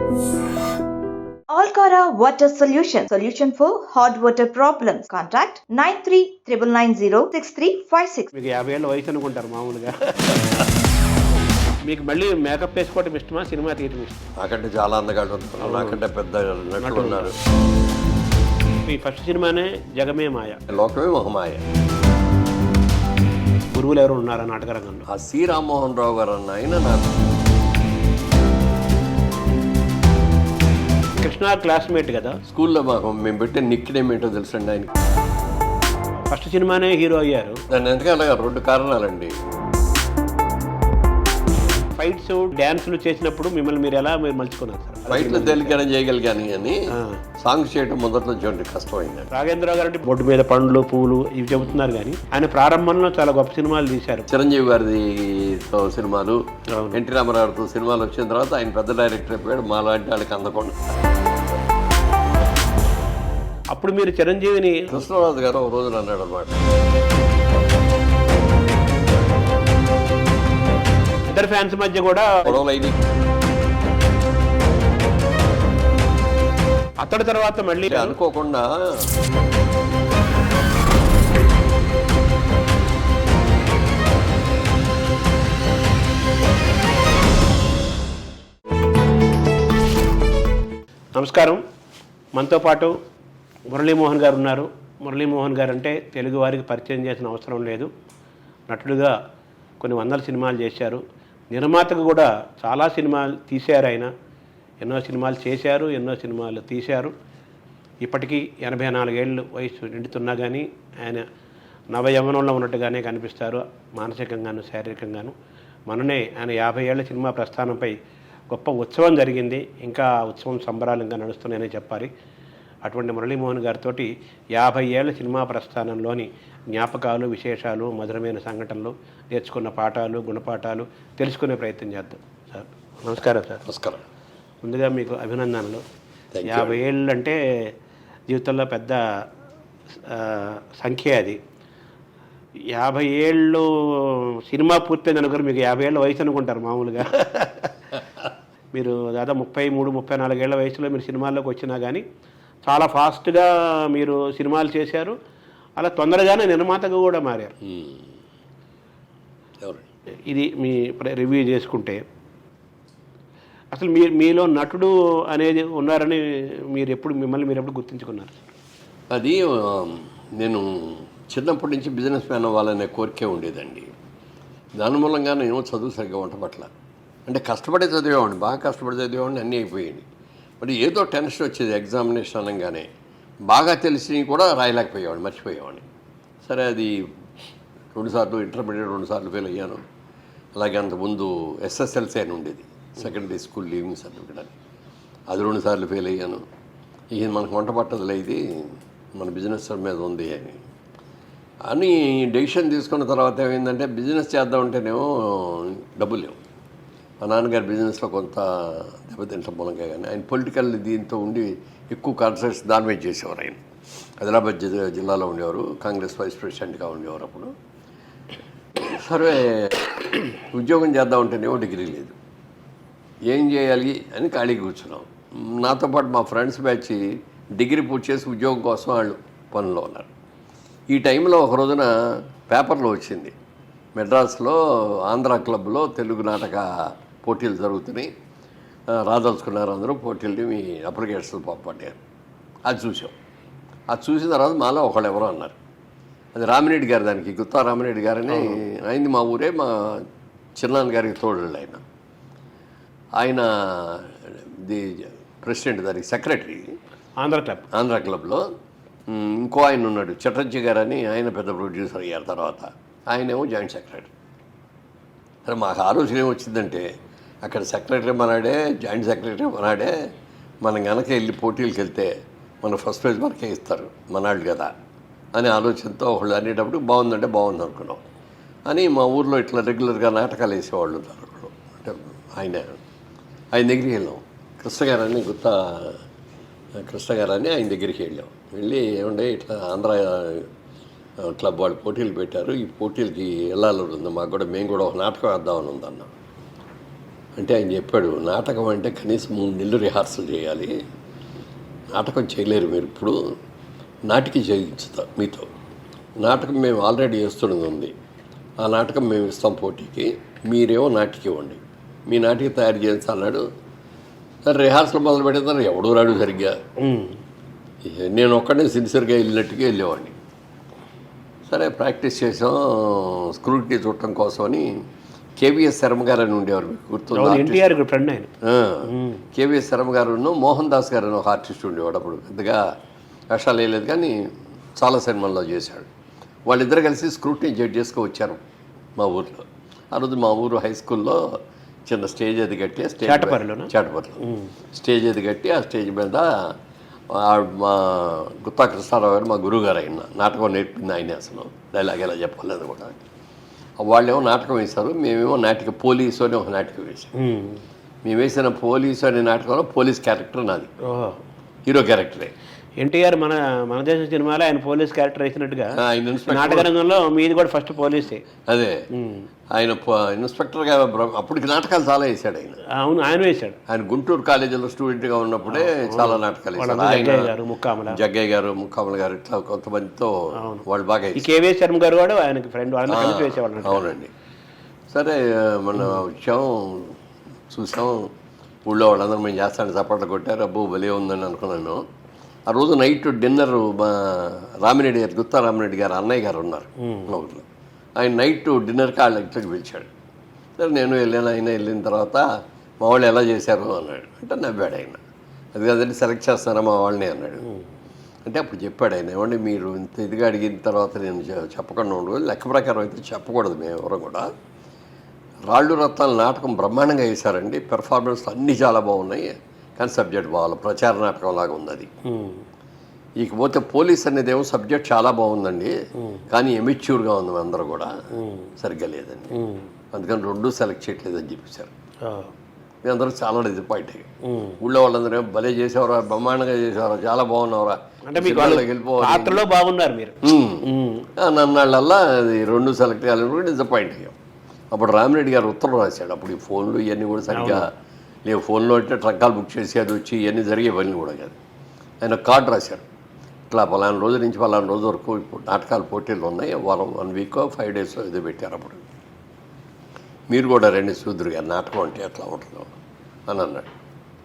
Alcara Water Solution for hot water problems. Contact 9399906356. మీకు 50 ఏళ్ళ వయసు అనుకుంటారు మామూలుగా. మీకు మళ్ళీ మేకప్ వేసుకోవడం ఇష్టమా, సినిమా తీయడం ఇష్టం? నాకంటే చాలా అందగాళ్ళు ఉన్నారు, నాకంటే పెద్ద నటులు ఉన్నారు. మీ ఫస్ట్ సినిమానే జగమే మాయ, లోకమే మహమాయ. గురువులు ఎవరు ఉన్నారా నాటక రంగంలో? ఆ సి రామ్మోహన్ రావు గారు అన్న ఆయన నాకు కృష్ణ క్లాస్మేట్ కదా. స్కూల్లో మేము పెట్టే నిక్నేమ్ ఏంటో తెలుసండి ఆయనకి. ఫస్ట్ సినిమానే హీరో అయ్యారు. దాని వెనకాల 2 కారణాలండి. ఫైట్స్ డ్యాన్సులు చేసినప్పుడు మిమ్మల్ని మీరు ఎలా మలుచుకున్నారు సార్? ఫైట్లు తేలికైనా చేయగలిగాను కానీ సాంగ్స్ చేయడం మొదట్లో చూడండి కష్టమైంది. రాఘవేంద్రరావు గారు అంటే బొడ్డు మీద పండ్లు పువ్వులు ఇవి చెబుతున్నారు కానీ ఆయన ప్రారంభంలో చాలా గొప్ప సినిమాలు తీశారు. చిరంజీవి గారితో సినిమాలు, ఎన్టీ రామారావుతో సినిమాలు వచ్చిన తర్వాత ఆయన పెద్ద డైరెక్టర్ అయిపోయాడు, మా లాంటి వాళ్ళకి అందకుండా. అప్పుడు మీరు చిరంజీవిని కృష్ణరాజు గారు ఒక రోజున అన్నాడు అనమాట, ఇద్దరు ఫ్యాన్స్ మధ్య కూడా గొడవలైంది. అతడి తర్వాత మళ్ళీ అనుకోకుండా నమస్కారం. మనతో పాటు మురళీమోహన్ గారు ఉన్నారు. మురళీమోహన్ గారు అంటే తెలుగు వారికి పరిచయం చేసిన అవసరం లేదు. నటుడుగా కొన్ని వందల సినిమాలు చేశారు. నిర్మాతకు కూడా చాలా సినిమాలు తీశారు. ఆయన ఎన్నో సినిమాలు చేశారు, ఎన్నో సినిమాలు తీశారు. ఇప్పటికీ 84 ఏళ్ళు వయసు నిండుతున్నా కానీ ఆయన నవయవనంలో ఉన్నట్టుగానే కనిపిస్తారు, మానసికంగాను శారీరకంగాను. మననే ఆయన 50 ఏళ్ల సినిమా ప్రస్థానంపై గొప్ప ఉత్సవం జరిగింది. ఇంకా ఉత్సవం సంబరాలు ఇంకా నడుస్తున్నాయని చెప్పాలి. అటువంటి మురళీమోహన్ గారితో 50 ఏళ్ల సినిమా ప్రస్థానంలోని జ్ఞాపకాలు, విశేషాలు, మధురమైన సంఘటనలు, నేర్చుకున్న పాఠాలు, గుణపాఠాలు తెలుసుకునే ప్రయత్నం చేద్దాం. సార్ నమస్కారం. సార్ నమస్కారం. ముందుగా మీకు అభినందనలు. 50 ఏళ్ళు అంటే జీవితంలో పెద్ద సంఖ్య. అది 50 ఏళ్ళు సినిమా పూర్తయింది అనుకుని మీకు 50 ఏళ్ళ వయసు అనుకుంటారు మామూలుగా. మీరు దాదాపు 33-34 ఏళ్ల వయసులో మీరు సినిమాల్లోకి వచ్చినా కానీ చాలా ఫాస్ట్గా మీరు సినిమాలు చేశారు. అలా తొందరగానే నిర్మాతగా కూడా మారారు. ఇది మీ రివ్యూ చేసుకుంటే అసలు మీలో నటుడు అనేది ఉన్నారని మిమ్మల్ని మీరు ఎప్పుడు గుర్తించుకున్నారు? అది నేను చిన్నప్పటి నుంచి బిజినెస్ మ్యాన్ అవ్వాలనే కోరికే ఉండేదండి. దాని మూలంగా నేను చదువు సరిగ్గా వంటపట్ల అంటే కష్టపడి చదివేవాడిని, బాగా కష్టపడి చదివేవాడిని, అన్నీ అయిపోయాయి. మరి ఏదో టెన్షన్ వచ్చేది ఎగ్జామినేషన్ అనగానే, బాగా తెలిసి కూడా రాయలేకపోయేవాడిని, మర్చిపోయేవాడిని. సరే అది 2 సార్లు ఇంటర్మీడియట్ 2 సార్లు ఫెయిల్ అయ్యాను. అలాగే అంతకుముందు SSLC అని ఉండేది, సెకండరీ స్కూల్ లీవింగ్ సర్టిఫికేట్ అని, అది 2 సార్లు ఫెయిల్ అయ్యాను. ఇది మనకు వంట పట్టదులే, ఇది మన బిజినెస్ మీద ఉంది అని డెసిషన్ తీసుకున్న తర్వాత ఏమైందంటే బిజినెస్ చేద్దామంటేనేమో డబ్బులు లేవు. మా నాన్నగారు బిజినెస్లో కొంత దెబ్బతింటాం మూలంగా, కానీ ఆయన పొలిటికల్ దీంతో ఉండి ఎక్కువ కాన్సన్ట్రేషన్ దాని మీద చేసేవారు. ఆయన ఆదిలాబాద్ జిల్లాలో ఉండేవారు, కాంగ్రెస్ వైస్ ప్రెసిడెంట్గా ఉండేవారు. అప్పుడు సరే ఉద్యోగం చేద్దామంటేనేమో డిగ్రీ లేదు, ఏం చేయాలి అని ఖాళీగా కూర్చున్నాం. నాతో పాటు మా ఫ్రెండ్స్ బ్యాచ్ డిగ్రీ పూర్తి చేసి ఉద్యోగం కోసం వాళ్ళు పనుల్లో ఉన్నారు. ఈ టైంలో ఒక రోజున పేపర్లో వచ్చింది, మెడ్రాస్లో ఆంధ్ర క్లబ్లో తెలుగు నాటక పోటీలు జరుగుతున్నాయి, రాదలుచుకున్నారు అందరూ పోటీలు, మీ అప్లికేషన్లు పంపడ్డారు. అది చూసాం. అది చూసిన తర్వాత మాలో ఒకళ్ళు ఎవరో అన్నారు, అది రామిరెడ్డి గారు, దానికి గుత్తా రామిరెడ్డి గారని అయింది, మా ఊరే, మా చిన్నాన్న గారికి తోడు. ఆయన ది ప్రెసిడెంట్, దానికి సెక్రటరీ ఆంధ్ర క్లబ్లో. ఇంకో ఆయన ఉన్నాడు చటర్జీ గారు అని, ఆయన పెద్ద ప్రొడ్యూసర్ అయ్యారు తర్వాత, ఆయనేమో జాయింట్ సెక్రటరీ. సరే మాకు ఆలోచన ఏమొచ్చిందంటే, అక్కడ సెక్రటరీ మనాడే, జాయింట్ సెక్రటరీ మనాడే, మనం కనుక వెళ్ళి పోటీలకు వెళ్తే మన ఫస్ట్ ప్రైజ్ మనకే ఇస్తారు, మనాళ్ళు కదా అనే ఆలోచనతో ఒకళ్ళు అనేటప్పుడు బాగుందంటే బాగుంది అనుకున్నాం. అని మా ఊర్లో ఇట్లా రెగ్యులర్గా నాటకాలు వేసేవాళ్ళు ఉన్నారు. అంటే ఆయన దగ్గరికి వెళ్ళాం. కృష్ణ గారని ఆయన దగ్గరికి వెళ్ళి ఏమంటే ఇట్లా ఆంధ్ర క్లబ్ వాళ్ళు పోటీలు పెట్టారు, ఈ పోటీలకి వెళ్ళాలని ఉంది మాకు కూడా, మేము కూడా ఒక నాటకం వేద్దామని ఉందన్నాం. అంటే ఆయన చెప్పాడు, నాటకం అంటే కనీసం 3 నెలలు రిహార్సల్ చేయాలి, నాటకం చేయలేరు మీరు, ఇప్పుడు నాటికి చేయించుతా మీతో, నాటకం మేము ఆల్రెడీ చేస్తున్నది ఉంది, ఆ నాటకం మేము ఇస్తాం పోటీకి, మీరేమో నాటికి ఇవ్వండి, మీ నాటికి తయారు చేయించాలన్నాడు. సరే రిహార్సల్ మొదలు పెట్టేదాన్ని ఎవడూ రాడు సరిగ్గా, నేను ఒక్కడే సిన్సియర్గా వెళ్ళినట్టుగా వెళ్ళేవాడిని. సరే ప్రాక్టీస్ చేసాం, స్క్రూటినీ చూడటం కోసమని కేవీఎస్ శర్మ గారు అని ఉండేవారు, మీకు గుర్తుంది? కేవీఎస్ శర్మ గారు మోహన్ దాస్ గారు అని ఒక ఆర్టిస్ట్ ఉండేవాడు. అప్పుడు పెద్దగా వేషాలు వేయలేదు కానీ చాలా సినిమాల్లో చేశాడు. వాళ్ళిద్దరు కలిసి స్క్రూటినీ జడ్జ్ చేసుకు వచ్చారు మా ఊర్లో. ఆ రోజు మా ఊరు హై స్కూల్లో చిన్న స్టేజ్ అది కట్టి, చాటపర్లో స్టేజ్ అది కట్టి, ఆ స్టేజ్ మీద మా గుత్తా కృష్ణారావు గారు మా గురువు గారు అయిన నాటకం నేర్పింది ఆయనే, అసలు డైలాగ్ ఎలా చెప్పలేదు కూడా. వాళ్ళేమో నాటకం వేశారు, మేమేమో నాటిక పోలీసు అని ఒక నాటకం వేసాం. మేము వేసిన పోలీసు అనే నాటకంలో పోలీస్ క్యారెక్టర్ నాది, హీరో క్యారెక్టరే. ఎన్టీఆర్ మన దేశం సినిమాలో ఆయన పోలీస్ క్యారెక్టర్ వేసినట్టుగా నాటక రంగంలో మీది కూడా ఫస్ట్ పోలీసే. అదే ఆయన ఇన్స్పెక్టర్గా అప్పటికి నాటకాలు చాలా వేసాడు ఆయన. అవును, ఆయన వేశాడు. ఆయన గుంటూరు కాలేజీలో స్టూడెంట్గా ఉన్నప్పుడే చాలా నాటకాలు వేశాడు. ఆయన జగ్గయ్య గారు, ముక్కామల గారు, ఇట్లా కొంతమందితో వాళ్ళు బాగా. కేవీఎస్ శర్మ గారు కూడా ఆయనకి ఫ్రెండ్, వాళ్ళని కలిసి వేసేవాళ్ళు. అవునండి. సరే మన వచ్చాం, చూసాం, ఊళ్ళో వాళ్ళందరూ మేము చేస్తాను చప్పట్లు కొట్టారు, అబ్బో భలే ఉందని అనుకున్నాను. ఆ రోజు నైట్ డిన్నర్ మా రామిరెడ్డి గారు, గుత్తా రామిరెడ్డి గారు అన్నయ్య గారు ఉన్నారు మా ఊళ్ళో, ఆయన నైట్ డిన్నర్కి వాళ్ళ ఇంట్లోకి పిలిచాడు. సరే నేను వెళ్ళాను. ఆయన వెళ్ళిన తర్వాత మా వాళ్ళు ఎలా చేశారు అన్నాడు. అంటే నవ్వాడు ఆయన. అది కదండి సెలెక్ట్ చేస్తారా మా వాళ్ళని అన్నాడు. అంటే అప్పుడు చెప్పాడు ఆయన, ఏమంటే మీరు ఇంత ఇదిగా అడిగిన తర్వాత నేను చెప్పకుండా ఉండదు, లెక్క ప్రకారం అయితే చెప్పకూడదు, మేము ఎవరు కూడా. రాళ్ళు రత్నాల నాటకం బ్రహ్మాండంగా వేశారండి, పెర్ఫార్మెన్స్ అన్నీ చాలా బాగున్నాయి, కానీ సబ్జెక్ట్ బాగా ప్రచార నాటకం లాగా ఉంది అది. ఇకపోతే పోలీస్ అనేది ఏమో సబ్జెక్ట్ చాలా బాగుందండి, కానీ ఎమిచ్యూర్గా ఉంది, అందరూ కూడా సరిగ్గా లేదండి, అందుకని 2 సెలెక్ట్ చేయట్లేదని చెప్పేశారు. మీ అందరూ చాలా డిసప్పాయింట్ అయ్యి, ఊళ్ళో వాళ్ళందరూ ఏమో భలే చేసేవారా, బ్రహ్మాండంగా చేసేవారా, చాలా బాగున్నవరా, పాత్రలో బాగున్నారు మీరు నన్నాళ్ళల్లా అది 2 సెలెక్ట్ కావాలని కూడా డిసప్పాయింట్ అయ్యాం. అప్పుడు రామిరెడ్డి గారు ఉత్తరం రాశాడు. అప్పుడు ఈ ఫోన్లు ఇవన్నీ కూడా సరిగ్గా లేవు, ఫోన్లో అంటే ట్రంకాలు బుక్ చేసి అది వచ్చి ఇవన్నీ జరిగే పనులు కూడా కాదు. ఆయన కార్డు రాశారు, ఇట్లా పలానా రోజు నుంచి పలానా రోజు వరకు ఇప్పుడు నాటకాలు పోటీలు ఉన్నాయి, వారం 1 వీక్ 5 డేస్ ఇది పెట్టారు. అప్పుడు మీరు కూడా రండి చూద్దురు గారు, నాటకం అంటే ఎట్లా ఉంటుందో అని అన్నాడు.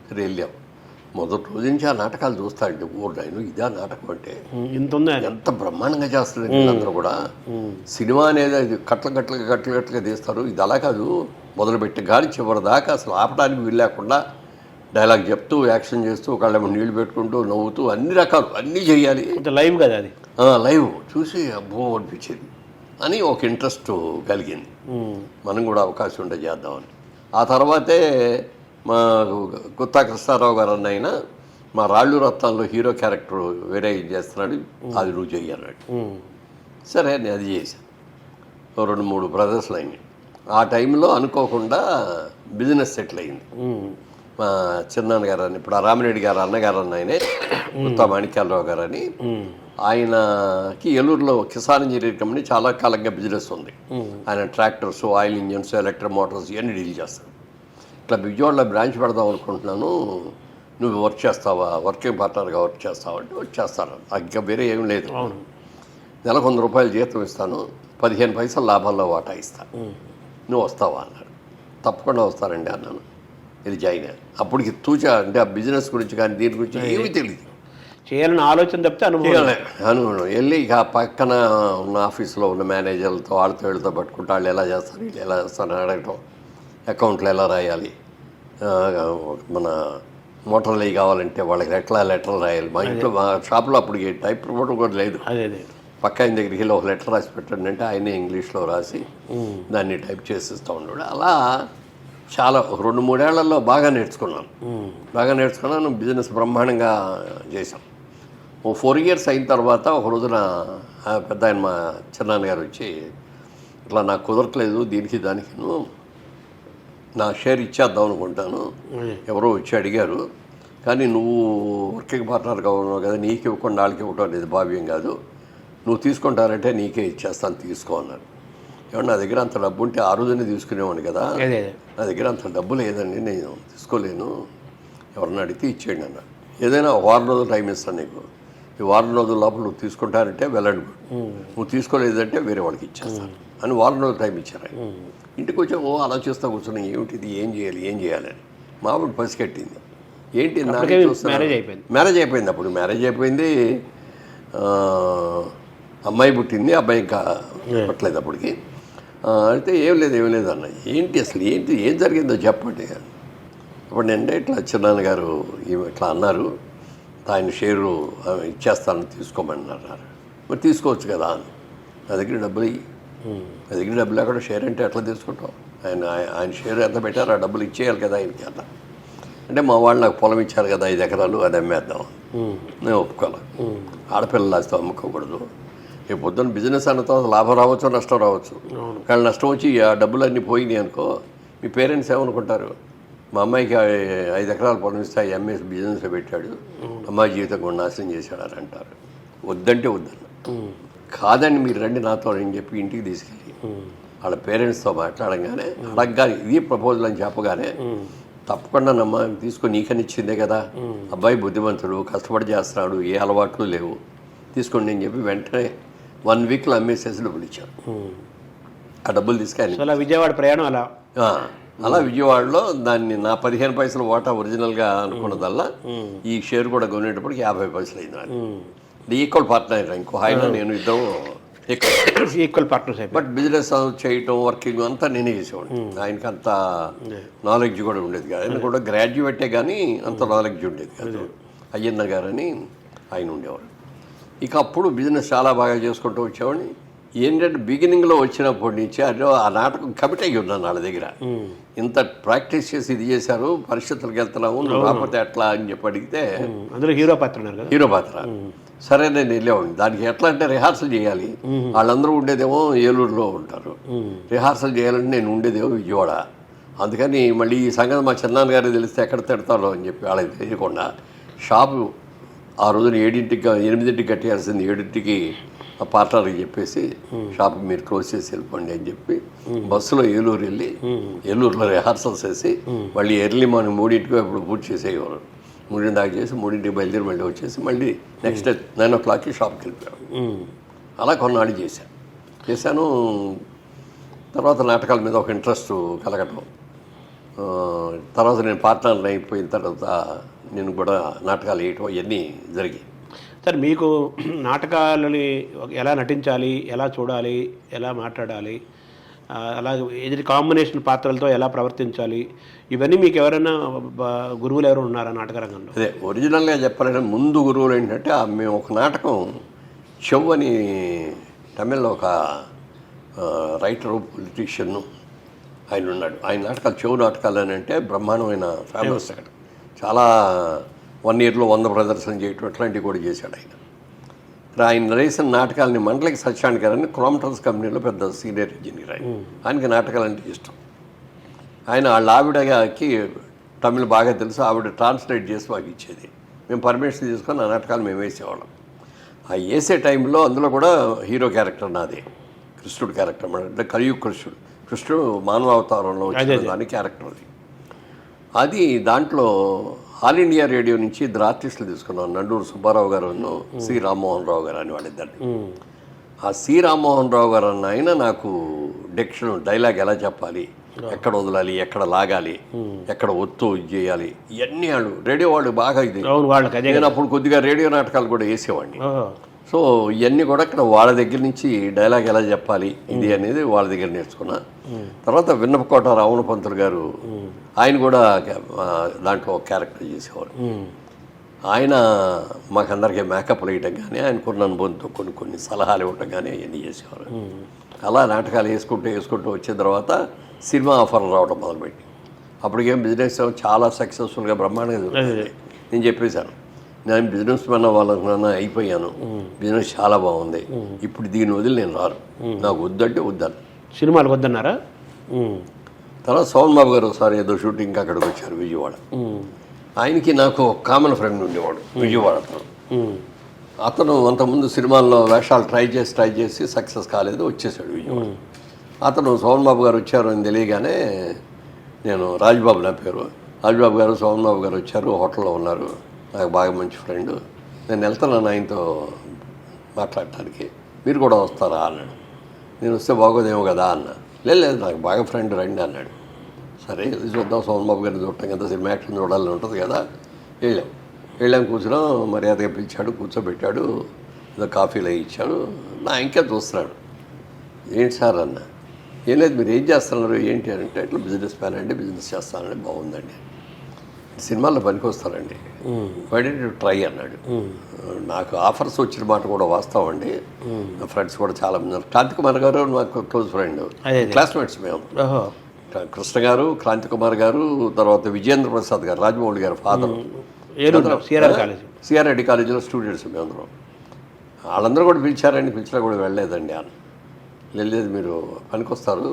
సరే వెళ్ళాం. మొదటి రోజు నుంచి ఆ నాటకాలు చూస్తాడండి, ఆయన ఇదే నాటకం అంటే ఎంత బ్రహ్మాండంగా చేస్తారండి అందరూ కూడా. సినిమా అనేది అది కట్టలుగా తీస్తారు, ఇది అలా కాదు, మొదలుపెట్టి కానీ చివరి దాకా అసలు ఆపడానికి వీలు లేకుండా డైలాగ్ చెప్తూ యాక్షన్ చేస్తూ ఒకళ్ళేమో నీళ్లు పెట్టుకుంటూ నవ్వుతూ అన్ని రకాలు అన్నీ చేయాలి. లైవ్ కదా అది, లైవ్ చూసి అబ్బో అనిపించేది అని ఒక ఇంట్రెస్ట్ కలిగింది. మనం కూడా అవకాశం ఉంటే చేద్దామని. ఆ తర్వాతే మా గుత్తా కృష్ణారావు గారు అన్నైనా మా రాళ్ళు రత్నాల్లో హీరో క్యారెక్టర్ వేరే చేస్తున్నాడు, అది నువ్వు చెయ్యన్నాడు. సరే నేను అది చేశాను. 2-3 ప్రదర్శనలు అయినాయి. ఆ టైంలో అనుకోకుండా బిజినెస్ సెటిల్ అయింది. మా చిన్నాన్న గారు అని, ఇప్పుడు ఆ రామిరెడ్డి గారు అన్నగారు అన్న ఆయనే, గుత్తా మాణిక్యాలరావు గారు అని, ఆయనకి ఏలూరులో కిసాన్ ఇంజనీరింగ్ కంపెనీ చాలా కాలంగా బిజినెస్ ఉంది. ఆయన tractors, oil engines, electric Motors ఇవన్నీ డీల్ చేస్తాడు. ఇట్లా విజయవాడలో బ్రాంచ్ పెడదాం అనుకుంటున్నాను, నువ్వు వర్క్ చేస్తావా, వర్కింగ్ పార్ట్నర్గా వర్క్ చేస్తావా అంటే వర్క్ చేస్తాను, ఇంకా వేరే ఏం లేదు, నెలకు 100 రూపాయలు జీతం ఇస్తాను, 15 పైసలు లాభాల్లో వాటా ఇస్తాను, నువ్వు వస్తావా అన్నాడు. తప్పకుండా వస్తానండి అన్నాను. ఇది జాయిన్ అయ్యాను. అప్పటికి తూచా అంటే ఆ బిజినెస్ గురించి కానీ దీని గురించి ఏమీ తెలియదు, చేయాలని ఆలోచన తప్పితే అనుభవం. వెళ్ళి ఇక పక్కన ఉన్న ఆఫీసులో ఉన్న మేనేజర్లతో వీళ్ళతో పట్టుకుంటే వాళ్ళు ఎలా చేస్తారు, వీళ్ళు ఎలా చేస్తారు అడగటం, అకౌంట్లు ఎలా రాయాలి, మన మోటార్లు అవి కావాలంటే వాళ్ళకి ఎట్లా లెటర్లు రాయాలి. మా ఇంట్లో మా షాప్లో అప్పటికి టైప్ రిపోర్టర్ కూడా లేదు. పక్క ఆయన దగ్గరికి వెళ్ళి ఒక లెటర్ రాసి పెట్టండి అంటే ఆయనే ఇంగ్లీష్లో రాసి దాన్ని టైప్ చేసిస్తూ ఉన్నాడు. అలా చాలా 2-3 ఏళ్లలో బాగా నేర్చుకున్నాను. బిజినెస్ బ్రహ్మాండంగా చేశాం. 4 years అయిన తర్వాత ఒక రోజున పెద్ద ఆయన మా చిన్నాన్నగారు వచ్చి, ఇట్లా నాకు కుదరట్లేదు దీనికి దానికి, నా షేర్ ఇచ్చేద్దాం అనుకుంటాను, ఎవరో వచ్చి అడిగారు, కానీ నువ్వు వర్కింగ్ పార్ట్నర్గా ఉన్నావు కదా, నీకు ఇవ్వకుండా వాళ్ళకి ఇవ్వటం అనేది భావ్యం కాదు, నువ్వు తీసుకుంటారంటే నీకే ఇచ్చేస్తాను, తీసుకో అన్నారు. ఏమన్నా నా దగ్గర అంత డబ్బు ఉంటే ఆ రోజునే తీసుకునేవాడిని కదా, అదే నా దగ్గర అంత డబ్బు లేదండి, నేను తీసుకోలేను, ఎవరన్నా అడిగితే ఇచ్చేయండి అన్న. ఏదైనా వారం రోజులు టైం ఇస్తాను నీకు, ఈ వారం రోజుల లోపల నువ్వు తీసుకుంటానంటే వెళ్ళండి, నువ్వు తీసుకోలేదంటే వేరే వాళ్ళకి ఇచ్చేస్తాను అని వారం రోజులు టైం ఇచ్చారు. ఇంటికి వచ్చి ఆలోచిస్తూ కూర్చుని ఏమిటిది, ఏం చేయాలని మావిడ పసిగట్టింది. ఏంటి మ్యారేజ్ అయిపోయింది, అప్పుడు మ్యారేజ్ అయిపోయింది, అమ్మాయి పుట్టింది, అబ్బాయి ఇంకా పుట్టలేదు అప్పటికి. అయితే ఏం లేదు అన్న, ఏంటి అసలు ఏం జరిగిందో చెప్పండి. అప్పుడు నేను ఇట్లా చిన్నాన్నగారు ఇట్లా అన్నారు, ఆయన షేరు ఇచ్చేస్తాను తీసుకోమన్నారు. మరి తీసుకోవచ్చు కదా అని, నా దగ్గర డబ్బులు లేకుండా షేర్ అంటే ఎట్లా తీసుకుంటాం, ఆయన షేర్ ఎంత పెట్టారు ఆ డబ్బులు ఇచ్చేయాలి కదా ఆయనకి అట్లా. అంటే మా వాళ్ళు నాకు పొలం ఇచ్చారు కదా 5 ఎకరాలు, అది అమ్మేద్దాం, నేను ఒప్పుకోవాలి. ఆడపిల్లలు ఆస్తి అమ్ముకోకూడదు. రేపు పొద్దున్న బిజినెస్ అన్న తర్వాత లాభం రావచ్చు, నష్టం రావచ్చు. కానీ నష్టం వచ్చి ఆ డబ్బులు అన్నీ పోయినాయి అనుకో, మీ పేరెంట్స్ ఏమనుకుంటారు, మా అమ్మాయికి 5 ఎకరాలు పొలం ఇస్తే ఎంఎస్ బిజినెస్లో పెట్టాడు, అమ్మాయి జీవితం కూడా నాశనం చేశాడు అని అంటారు. వద్దంటే వద్దన్న, కాదండి మీరు రండి నాతో అని చెప్పి ఇంటికి తీసుకెళ్ళి వాళ్ళ పేరెంట్స్తో మాట్లాడగానే అడగగానే ఇది ప్రపోజల్ అని చెప్పగానే, తప్పకుండా నమ్మ తీసుకొని నీకని ఇచ్చిందే కదా, అబ్బాయి బుద్ధిమంతుడు, కష్టపడి చేస్తున్నాడు, ఏ అలవాట్లు లేవు, తీసుకోండి అని చెప్పి వెంటనే 1 వీక్లో అమ్మేసేసి డబ్బులు ఇచ్చారు. ఆ డబ్బులు తీసుకెళ్ళి విజయవాడ ప్రయాణం అలా విజయవాడలో దాన్ని నా 15 పైసలు వాటా ఒరిజినల్గా అనుకున్నదల్లా ఈ షేర్ కూడా కొనేటప్పటికి 50 పైసలు అయింది. అది ఈక్వల్ పార్ట్నర్, ఇంకో ఆయన నేను ఇద్దరు ఈక్వల్ పార్ట్నర్స్. బట్ బిజినెస్ చేయటం, వర్కింగ్ అంతా నేనే చేసేవాడిని. ఆయనకి అంత నాలెడ్జ్ కూడా ఉండేది కాదు, ఆయన కూడా గ్రాడ్యుయేటే కానీ అంత నాలెడ్జ్ ఉండేది కాదు. అయ్యన్న గారని ఆయన ఉండేవాడు. ఇక అప్పుడు బిజినెస్ చాలా బాగా చేసుకుంటూ వచ్చేవాడిని. ఏంటంటే బిగినింగ్లో వచ్చినప్పటి నుంచి అంటే ఆ నాటకం కమిట్ అయ్యి ఉన్నాను వాళ్ళ దగ్గర. ఇంత ప్రాక్టీస్ చేసి ఇది చేశారు, పరిస్థితులకు వెళ్తున్నాము, రాకపోతే ఎట్లా అని చెప్పి అడిగితే హీరో పాత్ర సరే నేను వెళ్ళేవాడిని. దానికి ఎట్లా అంటే రిహార్సల్ చేయాలి, వాళ్ళందరూ ఉండేదేమో ఏలూరులో ఉంటారు, రిహార్సల్ చేయాలంటే నేను ఉండేదేమో విజయవాడ. అందుకని మళ్ళీ ఈ సంగతి మా చిన్నాన్నగారికి తెలిస్తే ఎక్కడ తిడతారో అని చెప్పి వాళ్ళకి తెలియకుండా షాపు ఆ రోజున 8ంటికి కట్టేయాల్సింది 7ంటికి ఆ పార్ట్నర్కి చెప్పేసి షాప్కి మీరు క్లోజ్ చేసి వెళ్ళిపోండి అని చెప్పి బస్సులో ఏలూరు వెళ్ళి ఏలూరులో రిహార్సల్స్ వేసి మళ్ళీ ఎర్లీ మార్నింగ్ 3ంటికి ఎప్పుడు పూర్తి చేసేవారు. 3 దాకా చేసి 3ంటికి బయలుదేరి మళ్ళీ వచ్చేసి మళ్ళీ నెక్స్ట్ డే 9 o'clockకి షాప్కి వెళ్ళిపోయాను. అలా కొన్నాళ్ళు చేశాను. తర్వాత నాటకాల మీద ఒక ఇంట్రెస్ట్ కలగటం, తర్వాత నేను పార్ట్నర్ని అయిపోయిన తర్వాత నేను కూడా నాటకాలు వేయటం ఇవన్నీ జరిగాయి. సార్, మీకు నాటకాలని ఎలా నటించాలి, ఎలా చూడాలి, ఎలా మాట్లాడాలి, అలాగే ఎదుటి కాంబినేషన్ పాత్రలతో ఎలా ప్రవర్తించాలి, ఇవన్నీ మీకు ఎవరైనా గురువులు ఎవరు ఉన్నారా నాటక రంగంలో? అదే ఒరిజినల్గా చెప్పాలంటే ముందు గురువులు ఏంటంటే మేము ఒక నాటకం చెవ్ అని తమిళ్లో ఒక రైటరు, పొలిటీషియన్ ఆయన ఉన్నాడు. ఆయన నాటకాలు చెవు నాటకాలు అని అంటే బ్రహ్మాండమైన ఫేమస్. అక్కడ చాలా 1 yearలో 100 ప్రదర్శన చేయటం అట్లాంటివి కూడా చేశాడు ఆయన. ఆయన రాసిన నాటకాలని మండలికి సత్యాన్ని గారని క్రోమటన్స్ కంపెనీలో పెద్ద సీనియర్ ఇంజనీర్ ఆయనకి నాటకాలు అంటే ఇష్టం. ఆయన వాళ్ళ ఆవిడకి తమిళ్ బాగా తెలుసు, ఆవిడ ట్రాన్స్లేట్ చేసి మాకు ఇచ్చేది. మేము పర్మిషన్ తీసుకొని ఆ నాటకాలు మేము వేసేవాళ్ళం. ఆ వేసే టైంలో అందులో కూడా హీరో క్యారెక్టర్ నాదే, కృష్ణుడు క్యారెక్టర్ అంటే కలియుగ కృష్ణుడు మానవావతారంలో వచ్చిన దాని క్యారెక్టర్ అది. దాంట్లో ఆల్ ఇండియా రేడియో నుంచి 2 ఆర్టిస్టులు తీసుకున్నాను, నండూరు సుబ్బారావు గారు, సి రామ్మోహన్ రావు గారు అని వాళ్ళిద్దరిని. ఆ సి రామ్మోహన్ రావు గారు అన్న ఆయన నాకు డైలాగ్ ఎలా చెప్పాలి, ఎక్కడ వదలాలి, ఎక్కడ లాగాలి, ఎక్కడ ఒత్తు చేయాలి, ఇవన్నీ వాళ్ళు రేడియో వాళ్ళు బాగా ఇది. నేను అప్పుడు కొద్దిగా రేడియో నాటకాలు కూడా వేసేవాడిని. సో ఇవన్నీ కూడా ఇక్కడ వాళ్ళ దగ్గర నుంచి డైలాగ్ ఎలా చెప్పాలి ఇది అనేది వాళ్ళ దగ్గర నేర్చుకున్నా. తర్వాత విన్నపకోట రావణ పంతులు గారు, ఆయన కూడా దాంట్లో ఒక క్యారెక్టర్ చేసేవారు. ఆయన మాకందరికీ మేకప్ వేయటం కానీ ఆయనకున్న అనుభవంతో కొన్ని సలహాలు ఇవ్వటం కానీ అవన్నీ చేసేవారు. అలా నాటకాలు వేసుకుంటూ వచ్చిన తర్వాత సినిమా ఆఫర్లు రావడం మొదలుపెట్టి అప్పటికేం బిజినెస్ చాలా సక్సెస్ఫుల్గా బ్రహ్మాండంగా జరుగుతుంది. నేను చెప్పేశాను, నేను బిజినెస్ మ్యాన్ అవ్వాలనుకున్నా, అయిపోయాను, బిజినెస్ చాలా బాగుంది, ఇప్పుడు దీని వదిలి నేను రాను, నాకు వద్దంటే వద్దాను. సినిమాలు వద్దన్నారా? తర్వాత సోమన్ బాబు గారు ఒకసారి ఏదో షూటింగ్కి అక్కడికి వచ్చారు విజయవాడ. ఆయనకి నాకు ఒక కామన్ ఫ్రెండ్ ఉండేవాడు విజయవాడ. అతను అంతకుముందు సినిమాల్లో వేషాలు ట్రై చేసి సక్సెస్ కాలేదు, వచ్చేసాడు విజయవాడ. అతను సోమన్ బాబు గారు వచ్చారు అని తెలియగానే నేను రాజ్బాబు నా పేరు, రాజ్బాబు గారు సోమన్ బాబు గారు వచ్చారు, హోటల్లో ఉన్నారు, నాకు బాగా మంచి ఫ్రెండ్, నేను వెళ్తున్నాను ఆయనతో మాట్లాడటానికి, మీరు కూడా వస్తారా అన్నాడు. నేను వస్తే బాగోదేమో కదా అన్న. లేదు నాకు బాగా ఫ్రెండ్ రండి అన్నాడు. సరే ఇది చూద్దాం, సోమన్ బాబు గారిని చూడటం కదా, సినిమా యాక్షన్ చూడాలని ఉంటుంది కదా. వెళ్ళాం కూర్చున్నాం, మర్యాదగా పిలిచాడు, కూర్చోబెట్టాడు, ఏదో కాఫీలు అవి ఇచ్చాడు. నా ఇంకా చూస్తున్నాడు. ఏంటి సార్ అన్న. ఏం లేదు, మీరు ఏం చేస్తున్నారు ఏంటి అంటే, ఇట్లా బిజినెస్ మ్యాన్ అండి, బిజినెస్ చేస్తానండి. బాగుందండి, సినిమాల్లో పనికి వస్తారండి, వై డి యు ట్రై అన్నాడు. నాకు ఆఫర్స్ వచ్చిన మాట కూడా వాస్తవం అండి. నా ఫ్రెండ్స్ కూడా చాలా మంది ఉన్నారు. క్రాంతి కుమార్ గారు నాకు క్లోజ్ ఫ్రెండ్, క్లాస్మేట్స్ మేము. కృష్ణ గారు, క్రాంతి కుమార్ గారు, తర్వాత విజేంద్ర ప్రసాద్ గారు, రాజమౌళి గారు ఫాదర్, సిఆర్ రెడ్డి కాలేజీలో స్టూడెంట్స్ మేమందరం. వాళ్ళందరూ కూడా పిలిచినా కూడా వెళ్ళలేదండి అని. లేదు మీరు పనికొస్తారు,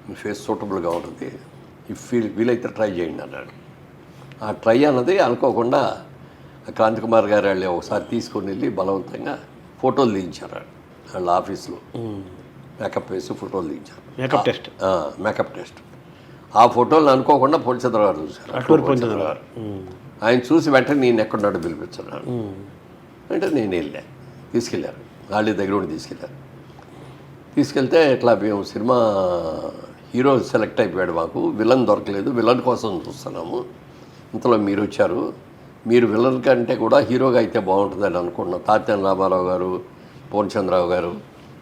మీ ఫేస్ సూటబుల్గా ఉంటుంది, వీలైతే ట్రై చేయండి అన్నాడు. ఆ ట్రై అన్నది అనుకోకుండా క్రాంతి కుమార్ గారు వాళ్ళు ఒకసారి తీసుకొని వెళ్ళి బలవంతంగా ఫోటోలు తీయించారు వాళ్ళ ఆఫీస్లో. మేకప్ వేసి ఫోటోలు తీయించారు, మేకప్ టెస్ట్. ఆ ఫోటోలు అనుకోకుండా పోలీసులు గారు చూశారు. ఆయన చూసి వెంటనే నేను ఎక్కడున్నాడు పిలిపించున్నాను అంటే నేను తీసుకెళ్ళారు, వాళ్ళ దగ్గర ఉండి తీసుకెళ్తే ఇట్లా మేము సినిమా హీరో సెలెక్ట్ అయిపోయాడు, మాకు విలన్ దొరకలేదు, విలన్ కోసం చూస్తున్నాము, ఇంతలో మీరు వచ్చారు, మీరు విలన్ కంటే కూడా హీరోగా అయితే బాగుంటుందని అనుకుంటున్నాం. తాత్యాన రామారావు గారు, పూర్ణచంద్రరావు గారు,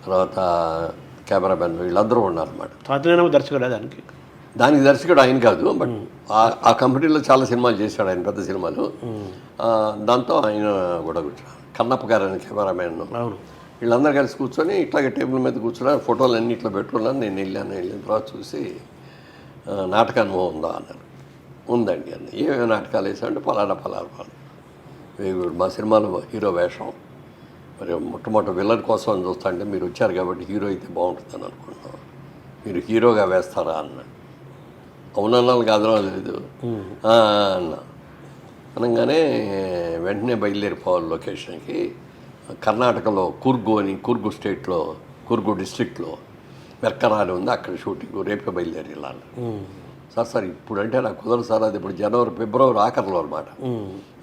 తర్వాత కెమెరామెన్ వీళ్ళందరూ ఉన్నారన్నమాట. దర్శకుడు దానికి దర్శకుడు ఆయన కాదు, బట్ ఆ కంపెనీలో చాలా సినిమాలు చేశాడు ఆయన, పెద్ద సినిమాలు. దాంతో ఆయన కూడా కూర్చోడు, కన్నప్ప గారు అని కెమెరామెన్. వీళ్ళందరూ కలిసి కూర్చొని ఇట్లాగే టేబుల్ మీద కూర్చున్నారు, ఫోటోలు అన్నీ ఇట్లా పెట్టుకున్నాను. నేను వెళ్ళిన తర్వాత చూసి నాటక అనుభవం ఉందా అన్నారు. ఉందండి అన్న. ఏమేమి నాటకాలు వేసామంటే పలానా మా సినిమాలో హీరో వేషం, మరి మొట్టమొదటి విలన్ కోసం అని చూస్తా అంటే మీరు వచ్చారు కాబట్టి హీరో అయితే బాగుంటుందని అనుకుంటున్నాం, మీరు హీరోగా వేస్తారా అన్న. అవునన్నాను కాదు తెలీదు అన్న. అనగానే వెంటనే బయలుదేరిపోవాలి లొకేషన్కి. కర్ణాటకలో కూర్గు స్టేట్లో, కూర్గు డిస్ట్రిక్ట్లో వెర్కరా అని ఉంది, అక్కడ షూటింగ్, రేపే బయలుదేరి వెళ్ళాలి. సార్ ఇప్పుడంటే నాకు కుదరదు సార్, అది ఇప్పుడు జనవరి ఫిబ్రవరి ఆఖరిలో అనమాట.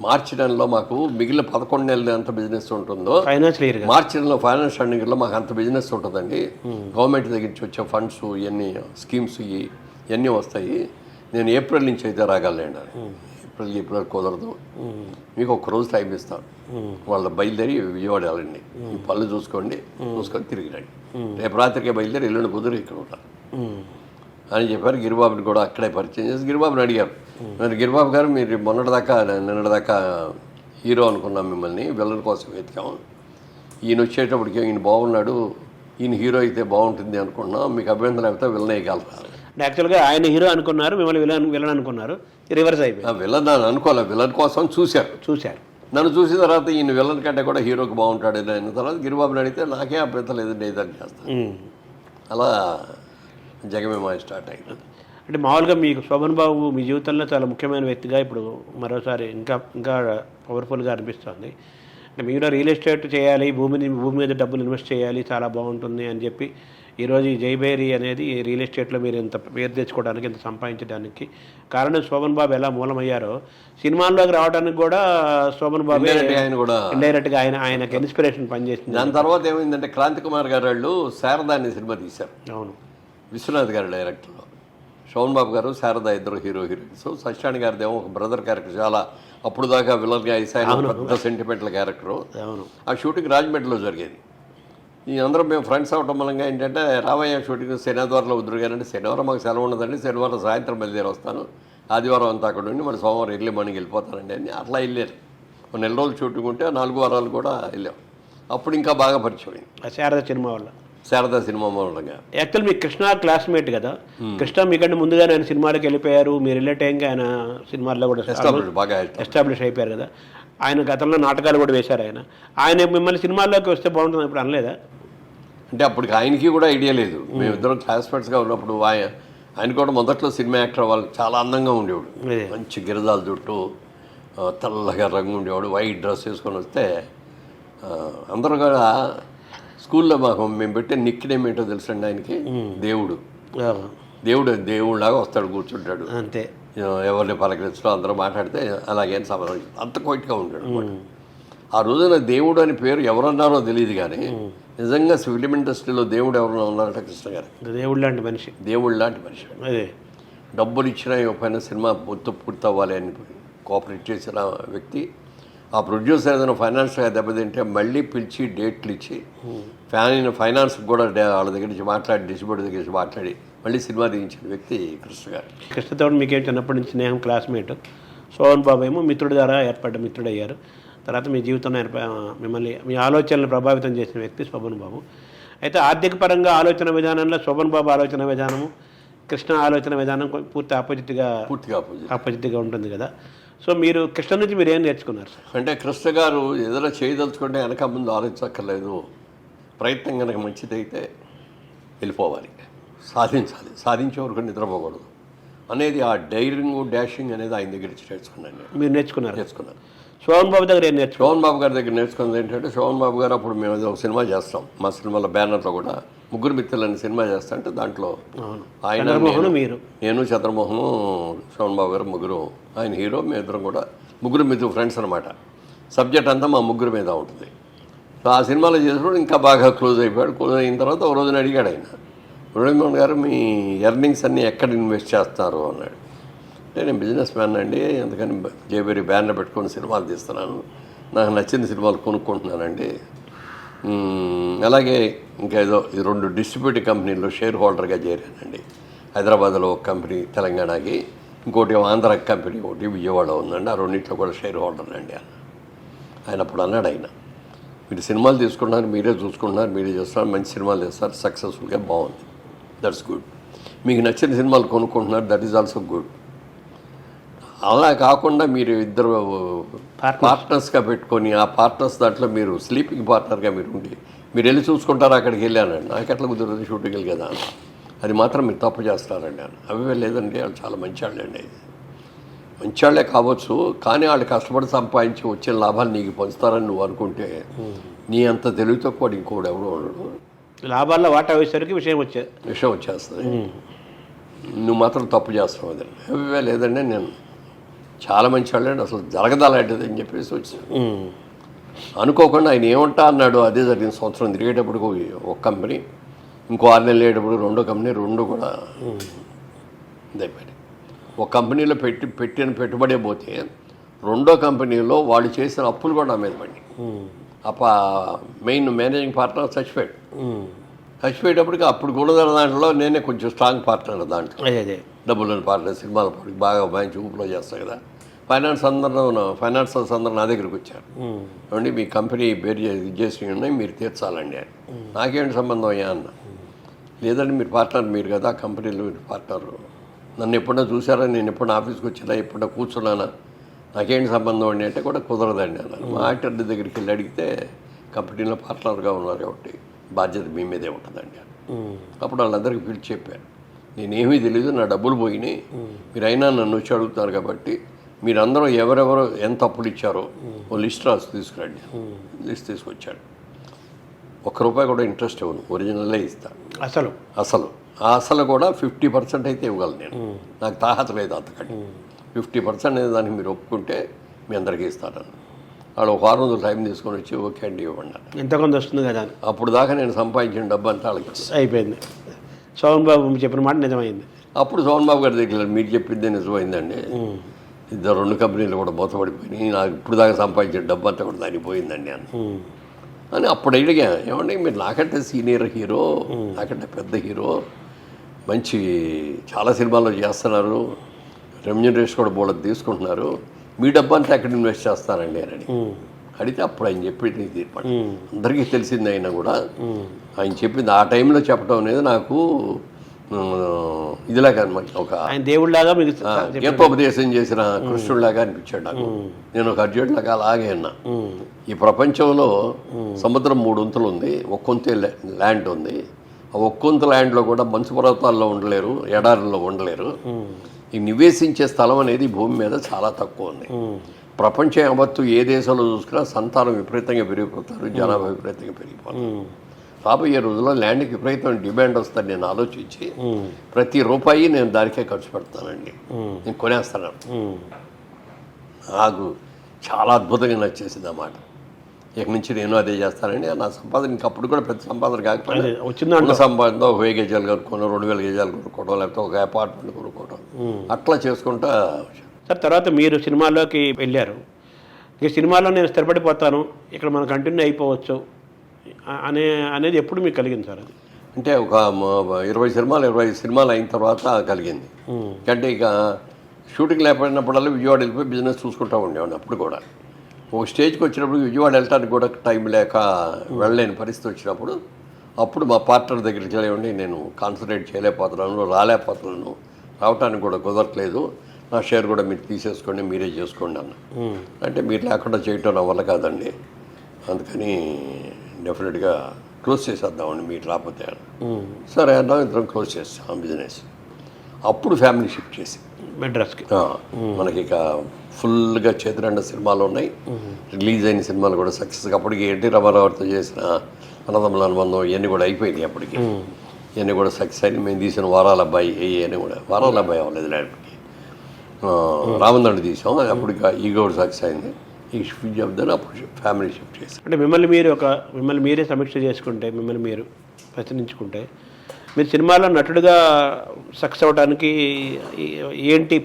మార్చి నెలలో మాకు మిగిలిన 11 నెలలు ఎంత బిజినెస్ ఉంటుందో, మార్చి నెలలో ఫైనాన్స్ రన్నింగ్లో మాకు అంత బిజినెస్ ఉంటుందండి. గవర్నమెంట్ దగ్గర నుంచి వచ్చే ఫండ్స్ ఇవన్నీ స్కీమ్స్ ఇవన్నీ వస్తాయి, నేను ఏప్రిల్ నుంచి అయితే రాగలండి అని. ఏప్రిల్ కుదరదు, మీకు ఒక రోజు టైం ఇస్తాను, వాళ్ళ బయలుదేరి విజయవాడ వెళ్ళండి, ఈ పళ్ళు చూసుకొని తిరిగి రండి, రేపు రాత్రికే బయలుదేరి ఎల్లుండి కుదిరి ఇక్కడ ఉంటారు అని చెప్పారు. గిరిబాబుని కూడా అక్కడే పరిచయం చేసి గిరిబాబుని అడిగారు, మరి గిరిబాబు గారు మీరు నిన్నటిదాకా హీరో అనుకున్నాం, మిమ్మల్ని విలన్ కోసం వెతికాం, ఈయన వచ్చేటప్పటికి ఈయన బాగున్నాడు, ఈయన హీరో అయితే బాగుంటుంది అనుకున్నాం, మీకు అభ్యంతరం అయితే విలన్ వేయగలరా. యాక్చువల్గా ఆయన హీరో అనుకున్నారు, మిమ్మల్ని విలన్ అనుకున్నారు, రివర్స్ అయిపోయింది. విలన్ అని అనుకోలే, విలన్ కోసం చూశారు. నన్ను చూసిన తర్వాత ఈయన విలన్ కంటే కూడా హీరోకి బాగుంటాడు అయిన తర్వాత గిరిబాబుని అడిగితే నాకే అభ్యంతరం లేదండి ఏదని చేస్తాను. అలా జగమేమాయ స్టార్ట్ అయింది. అంటే మామూలుగా మీకు శోభన్ బాబు మీ జీవితంలో చాలా ముఖ్యమైన వ్యక్తిగా ఇప్పుడు మరోసారి ఇంకా పవర్ఫుల్గా అనిపిస్తుంది. అంటే మీరు రియల్ ఎస్టేట్ చేయాలి, భూమి మీద డబ్బులు ఇన్వెస్ట్ చేయాలి, చాలా బాగుంటుంది అని చెప్పి ఈరోజు ఈ జైభేరి అనేది రియల్ ఎస్టేట్లో మీరు ఇంత పేరు తెచ్చుకోవడానికి, ఇంత సంపాదించడానికి కారణం శోభన్ బాబు ఎలా మూలమయ్యారో, సినిమాల్లోకి రావడానికి కూడా శోభన్ బాబు ఇండైరెక్ట్గా ఆయనకి ఇన్స్పిరేషన్ పనిచేసింది. దాని తర్వాత ఏమైందంటే క్రాంతి కుమార్ గారు వాళ్ళు శారదా అనే సినిమా తీశారు. అవును, విశ్వనాథ్ గారు డైరెక్టర్లో, శోభన్ బాబు గారు శారదా ఇద్దరు హీరోయిన్స్. సత్యాని గారిదేమో ఒక బ్రదర్ క్యారెక్టర్, చాలా అప్పుడు దాకా విలన్గా అయిన పెద్ద సెంటిమెంటల్ క్యారెక్టరు. ఆ షూటింగ్ రాజమండ్రిలో జరిగేది. ఈ అందరం మేము ఫ్రెండ్స్ అవటం మూలంగా ఏంటంటే రామయ్య షూటింగ్ శనివారంలో వద్దురుగానంటే, శనివారం మాకు సెలవు ఉండదండి, శనివారం సాయంత్రం బయలుదేరి వస్తాను, ఆదివారం అంతా అక్కడ ఉండి మరి సోమవారం ఎర్లీ మార్నింగ్ వెళ్ళిపోతానండి అని అట్లా వెళ్ళారు. ఒక నెల రోజులు షూటింగ్ ఉంటే 4 వారాలు కూడా వెళ్ళాం. అప్పుడు ఇంకా బాగా పరిచయం అయింది శారదా సినిమా మూలంగా. యాక్చువల్ మీకు కృష్ణ క్లాస్మేట్ కదా, కృష్ణ మీకంటే ముందుగానే ఆయన సినిమాలకు వెళ్ళిపోయారు, మీరు వెళ్ళే టైంగా ఆయన సినిమాల్లో కూడా బాగా ఎస్టాబ్లిష్ అయిపోయారు కదా. ఆయన గతంలో నాటకాలు కూడా వేశారు. ఆయన మిమ్మల్ని సినిమాల్లోకి వస్తే బాగుంటుంది ఇప్పుడు అనలేదా? అంటే అప్పటికి ఆయనకి కూడా ఐడియా లేదు. మేమిద్దరం క్లాస్మేట్స్గా ఉన్నప్పుడు ఆయన కూడా మొదట్లో సినిమా యాక్టర్ వాళ్ళు చాలా అందంగా ఉండేవాడు, మంచి గిరదాల జుట్టు, తెల్లగా రంగు ఉండేవాడు, వైట్ డ్రెస్ వేసుకొని వస్తే అందరూ కూడా స్కూల్లో మేము పెట్టే నిక్ నేమ్ ఏంటో తెలుసండి ఆయనకి, దేవుడు. దేవుడిలాగా వస్తాడు, కూర్చుంటాడు, అంతే. ఎవరిని పలకరించడం, అందరూ మాట్లాడితే అలాగే సమాధానం, అంత క్వైట్గా ఉంటాడు అనమాట. ఆ రోజున దేవుడు అని పేరు ఎవరన్నారో తెలియదు, కానీ నిజంగా ఫిలిం ఇండస్ట్రీలో దేవుడు ఎవరన్నా ఉన్నారంటే కృష్ణ గారు. దేవుడు లాంటి మనిషి, దేవుడు లాంటి మనిషి. అదే డబ్బులు ఇచ్చినా పైన సినిమా పూర్తి అవ్వాలి అని కోఆపరేట్ చేసిన వ్యక్తి. ఆ ప్రొడ్యూసర్ ఏదైనా ఫైనాన్స్గా దెబ్బతింటే మళ్ళీ పిలిచి డేట్లు ఇచ్చి ఫైనాన్స్ కూడా వాళ్ళ దగ్గర నుంచి మాట్లాడి, డిస్ట్రిబ్యూటర్ దగ్గర నుంచి మాట్లాడి మళ్ళీ సినిమా తీయించిన వ్యక్తి కృష్ణ గారు. కృష్ణతో మీకేం చిన్నప్పటి నుంచి స్నేహం, క్లాస్మేట్. సోహన్ బాబు ఏమో మిత్రుడి ద్వారా ఏర్పడ్డ మిత్రుడయ్యారు. తర్వాత మీ జీవితంలో మిమ్మల్ని మీ ఆలోచనలు ప్రభావితం చేసిన వ్యక్తి శోభన్ బాబు. అయితే ఆర్థిక పరంగా ఆలోచన విధానంలో శోభన్ బాబు ఆలోచన విధానము, కృష్ణ ఆలోచన విధానం పూర్తిగా ఆపోజిట్గా ఉంటుంది కదా. సో మీరు కృష్ణ నుంచి మీరు ఏం నేర్చుకున్నారు సార్? అంటే కృష్ణ గారు ఏదైనా చేయదలుచుకుంటే వెనక ముందు ఆలోచించక్కర్లేదు, ప్రయత్నం కనుక మంచిదైతే వెళ్ళిపోవాలి, సాధించాలి, సాధించే వరకు నిద్రపోకూడదు అనేది ఆ డైరింగ్ డాషింగ్ అనేది ఆయన దగ్గర నుంచి నేర్చుకున్నాను. మీరు నేర్చుకున్నాను. శోభన్ బాబు దగ్గర ఏం నేర్చుకున్నాను? శోభన్ బాబు గారి దగ్గర నేర్చుకున్నది ఏంటంటే, శోభన్ బాబు గారు అప్పుడు మేము ఒక సినిమా చేస్తాం, మా సినిమాలో బ్యానర్లో కూడా ముగ్గురు మిత్రులని సినిమా చేస్తా అంటే దాంట్లో ఆయన, నేను, చంద్రమోహను, శోభన్ బాబు గారు ముగ్గురు, ఆయన హీరో, మేము ఇద్దరం కూడా ముగ్గురు మిత్రులు, ఫ్రెండ్స్ అనమాట. సబ్జెక్ట్ అంతా మా ముగ్గురు మీద ఉంటుంది. సో ఆ సినిమాలో చేసినప్పుడు ఇంకా బాగా క్లోజ్ అయిపోయాడు. క్లోజ్ అయిన తర్వాత ఒక రోజున అడిగాడు ఆయన, మురళీమోహన్ గారు మీ ఎర్నింగ్స్ అన్నీ ఎక్కడ ఇన్వెస్ట్ చేస్తారు అన్నాడు. నేను బిజినెస్ మ్యాన్ అండి, అందుకని జేబేరి బ్యానర్ పెట్టుకొని సినిమాలు తీస్తున్నాను, నాకు నచ్చిన సినిమాలు కొనుక్కుంటున్నానండి, అలాగే ఇంకా ఏదో 2 డిస్ట్రిబ్యూటివ్ కంపెనీల్లో షేర్ హోల్డర్గా చేరానండి. హైదరాబాద్లో ఒక కంపెనీ, తెలంగాణకి ఇంకోటి ఆంధ్ర కంపెనీ, ఒకటి విజయవాడలో ఉందండి, ఆ రెండింటిలో కూడా షేర్ హోల్డర్ అండి అని ఆయన అప్పుడు అన్నాడు. ఆయన మీరు సినిమాలు తీసుకుంటున్నారు, మీరే చూసుకుంటున్నారు, మీరే చేస్తున్నారు, మంచి సినిమాలు చేస్తారు, సక్సెస్ఫుల్గా బాగుంది, దట్స్ గుడ్. మీకు నచ్చిన సినిమాలు కొనుక్కుంటున్నారు, దట్ ఈజ్ ఆల్సో గుడ్. అలా కాకుండా మీరు ఇద్దరు పార్ట్నర్స్గా పెట్టుకొని ఆ పార్ట్నర్స్ దాంట్లో మీరు స్లీపింగ్ పార్ట్నర్గా మీరు ఉండి మీరు వెళ్ళి చూసుకుంటారు, అక్కడికి వెళ్ళానండి, నాకు ఎట్లా కుదరదు షూటింగ్ వెళ్ళి కదా, అది మాత్రం మీరు తప్పు చేస్తారండి అని. అవి లేదండి, వాళ్ళు చాలా మంచివాళ్ళండి, మంచివాళ్లే కావచ్చు, కానీ వాళ్ళు కష్టపడి సంపాదించి వచ్చిన లాభాలు నీకు పంచుతారని నువ్వు అనుకుంటే నీ అంత తెలివి తక్కువ ఇంకోటి ఎవరు ఉండడు. లాభాల్లో వాటా వేసరికి విషయం వచ్చేస్తుంది, నువ్వు మాత్రం తప్పు చేస్తావు అదండి. అవి లేదండి, నేను చాలా మంచి వాళ్ళండి, అసలు జరగదా అలాంటిది అని చెప్పేసి వచ్చాను. అనుకోకుండా ఆయన ఏమంటా అన్నాడు, అదే జరిగింది. సంవత్సరం తిరిగేటప్పుడు ఒక కంపెనీ, ఇంకో 6 నెలలు అయ్యేటప్పుడు రెండో కంపెనీ, 2 కూడా ఇదైపోయాయి. ఒక కంపెనీలో పెట్టిన పెట్టుబడే పోతే రెండో కంపెనీలో వాళ్ళు చేసిన అప్పులు కూడా నా మీద పడి, మెయిన్ మేనేజింగ్ పార్ట్నర్ చచ్చిపోయేటప్పటికి అప్పుడు కూడా దాంట్లో నేనే కొంచెం స్ట్రాంగ్ పార్ట్నర్, దాంట్లో డబ్బులు పార్ట్నర్, సినిమాల పార్టీ బాగా మంచి ఊపిలో చేస్తాను కదా. ఫైనాన్సర్స్ అందరూ నా దగ్గరికి వచ్చారు, ఏమండి మీ కంపెనీ పేరు ఇది చేసి ఉన్నాయి, మీరు తీర్చాలండి అని. నాకేంటి సంబంధం అయ్యా అన్న. లేదండి మీరు పార్ట్నర్, మీరు కదా ఆ కంపెనీలో మీరు పార్ట్నర్, నన్ను ఎప్పుడన్నా చూసారా, నేను ఎప్పుడన్నా ఆఫీస్కి వచ్చినా, ఎప్పుడన్నా కూర్చున్నానా, నాకేంటి సంబంధం అండి అంటే కూడా కుదరదండి అన్నారు. మా యాక్టర్ దగ్గరికి వెళ్ళి అడిగితే కంపెనీలో పార్ట్నర్గా ఉన్నారు కాబట్టి బాధ్యత మీ మీదే ఉంటుందండి అని. అప్పుడు వాళ్ళందరికీ పిలిచి చెప్పాను, నేనేమీ తెలియదు, నా డబ్బులు పోయినాయి, మీరైనా నన్ను వచ్చి అడుగుతున్నారు కాబట్టి మీరందరూ ఎవరెవరు ఎంత అప్పులు ఇచ్చారో ఓ లిస్ట్ రాసి తీసుకురండి. లిస్ట్ తీసుకొచ్చాడు. ₹1 కూడా ఇంట్రెస్ట్ ఇవ్వను, ఒరిజినల్లే ఇస్తాను. అసలు కూడా 50% అయితే ఇవ్వగలను నేను, నాకు తాహత లేదు అంతకంటే. 50% అనేది దానికి మీరు ఒప్పుకుంటే మీ అందరికీ ఇస్తానని. వాడు 1 వారం రోజులు టైం తీసుకొని వచ్చి ఓకే అండి ఇవ్వండి. ఎంతమంది వస్తుంది కదా, అప్పుడు దాకా నేను సంపాదించిన డబ్బు అంతా వాళ్ళకి అయిపోయింది. శోభన్ బాబు చెప్పిన మాట నిజమైంది. అప్పుడు శోభన్ బాబు గారి దగ్గర మీరు చెప్పిందే నిజమైందండి, 2 కంపెనీలు కూడా మూతపడిపోయినాయి, నాకు ఇప్పుడు దాకా సంపాదించిన డబ్బు అంతా కూడా దానికి పోయిందండి అని అప్పుడు అడిగా. ఏమండి మీరు నాకంటే సీనియర్ హీరో, నాకంటే పెద్ద హీరో, మంచి చాలా సినిమాల్లో చేస్తున్నారు, రెమ్యూనరేషన్ కూడా బోర్డు తీసుకుంటున్నారు, మీ డబ్బు అంతా ఎక్కడ ఇన్వెస్ట్ చేస్తారండి అని అడిగితే అప్పుడు ఆయన చెప్పింది తీర్మానం అందరికీ తెలిసింది. అయినా కూడా ఆయన చెప్పింది ఆ టైంలో చెప్పడం అనేది నాకు ఇదిలాగా అనమాట, ఒక దేవుడిలాగా గీతోపదేశం చేసిన కృష్ణుడిలాగా అనిపించాడు నాకు. నేను ఒక అర్జునుడిలాగా అలాగే అన్నా. ఈ ప్రపంచంలో సముద్రం 3 వంతులు ఉంది, ఒక్కొంతే ల్యాండ్ ఉంది. ఆ ఒక్కొంత ల్యాండ్లో కూడా మంచు పర్వతాల్లో ఉండలేరు, ఎడారుల్లో ఉండలేరు. ఈ నివేశించే స్థలం అనేది భూమి మీద చాలా తక్కువ ఉంది. ప్రపంచం యావత్తు ఏ దేశంలో చూసుకున్నా సంతానం విపరీతంగా పెరిగిపోతారు, జనాభా విపరీతంగా పెరిగిపోతారు. రాబోయే రోజుల్లో ల్యాండ్కి విపరీతమైన డిమాండ్ వస్తుందని నేను ఆలోచించి ప్రతి రూపాయి నేను దానికే ఖర్చు పెడతానండి. నేను కొనేస్తాను. నాకు చాలా అద్భుతంగా నచ్చేసింది అన్నమాట. ఇక నుంచి నేను అదే చేస్తానండి. నా సంపాదన ఇంకప్పుడు కూడా పెద్ద సంపాదన కాకపోయినా వచ్చిన సంపాదన 1000 గజాలు కొనుక్కోవడం, 2000 గజాలు కొనుక్కోవడం, లేకపోతే ఒక అపార్ట్మెంట్ కొనుక్కోవడం, అట్లా చేసుకుంటా. సార్ తర్వాత మీరు సినిమాల్లోకి వెళ్ళారు. ఈ సినిమాలో నేను స్థిరపడిపోతాను, ఇక్కడ మనం కంటిన్యూ అయిపోవచ్చు అనేది ఎప్పుడు మీకు కలిగింది సార్? అది అంటే ఒక 25 సినిమాలు అయిన తర్వాత కలిగింది. అంటే ఇక షూటింగ్ లేకపోయినప్పుడల్లా విజయవాడ వెళ్ళిపోయి బిజినెస్ చూసుకుంటూ ఉండేవాడిని. అప్పుడు కూడా ఒక స్టేజ్కి వచ్చినప్పుడు విజయవాడ వెళ్ళటానికి కూడా టైం లేక వెళ్ళలేని పరిస్థితి వచ్చినప్పుడు అప్పుడు మా పార్ట్నర్ దగ్గరికి వెళ్ళి నేను కాన్సన్ట్రేట్ చేయలేకపోతున్నాను, రాలేకపోతున్నాను, రావటానికి కూడా కుదరట్లేదు, నా షేర్ కూడా మీరు తీసేసుకోండి, మీరే చేసుకోండి అన్న. అంటే మీరు లేకుండా చేయటం నా వల్ల కాదండి, అందుకని డెఫినెట్గా క్లోజ్ చేసేద్దామండి మీరు రాకపోతే. సరే అన్నా, ఇద్దరం క్లోజ్ చేస్తాం బిజినెస్. అప్పుడు ఫ్యామిలీ షిఫ్ట్ చేసి మెడ్రాస్కి. మనకి ఇక ఫుల్గా చేతిరెండ సినిమాలు ఉన్నాయి, రిలీజ్ అయిన సినిమాలు కూడా సక్సెస్గా. అప్పటికి ఎన్టీ రామారావుతో చేసిన అన్నదమ్ముల అనుబంధం ఇవన్నీ కూడా అయిపోయింది. అప్పటికి ఇవన్నీ కూడా సక్సెస్ అయింది. మేము తీసిన వారాల అబ్బాయి ఇవన్నీ కూడా వారాల అబ్బాయి అవ్వలేదు, లేకపోతే రామందండి తీసాం. అప్పటికి ఈ కూడా సక్సెస్ అయింది. ఈ షిఫ్ట్ చెప్తాను అప్పుడు ఫ్యామిలీ షిఫ్ట్ చేసి. అంటే మిమ్మల్ని మీరే సమీక్ష చేసుకుంటే, మిమ్మల్ని మీరు ప్రశ్నించుకుంటే, మీరు సినిమాలో నటుడుగా సక్సెస్ అవ్వడానికి ఏంటి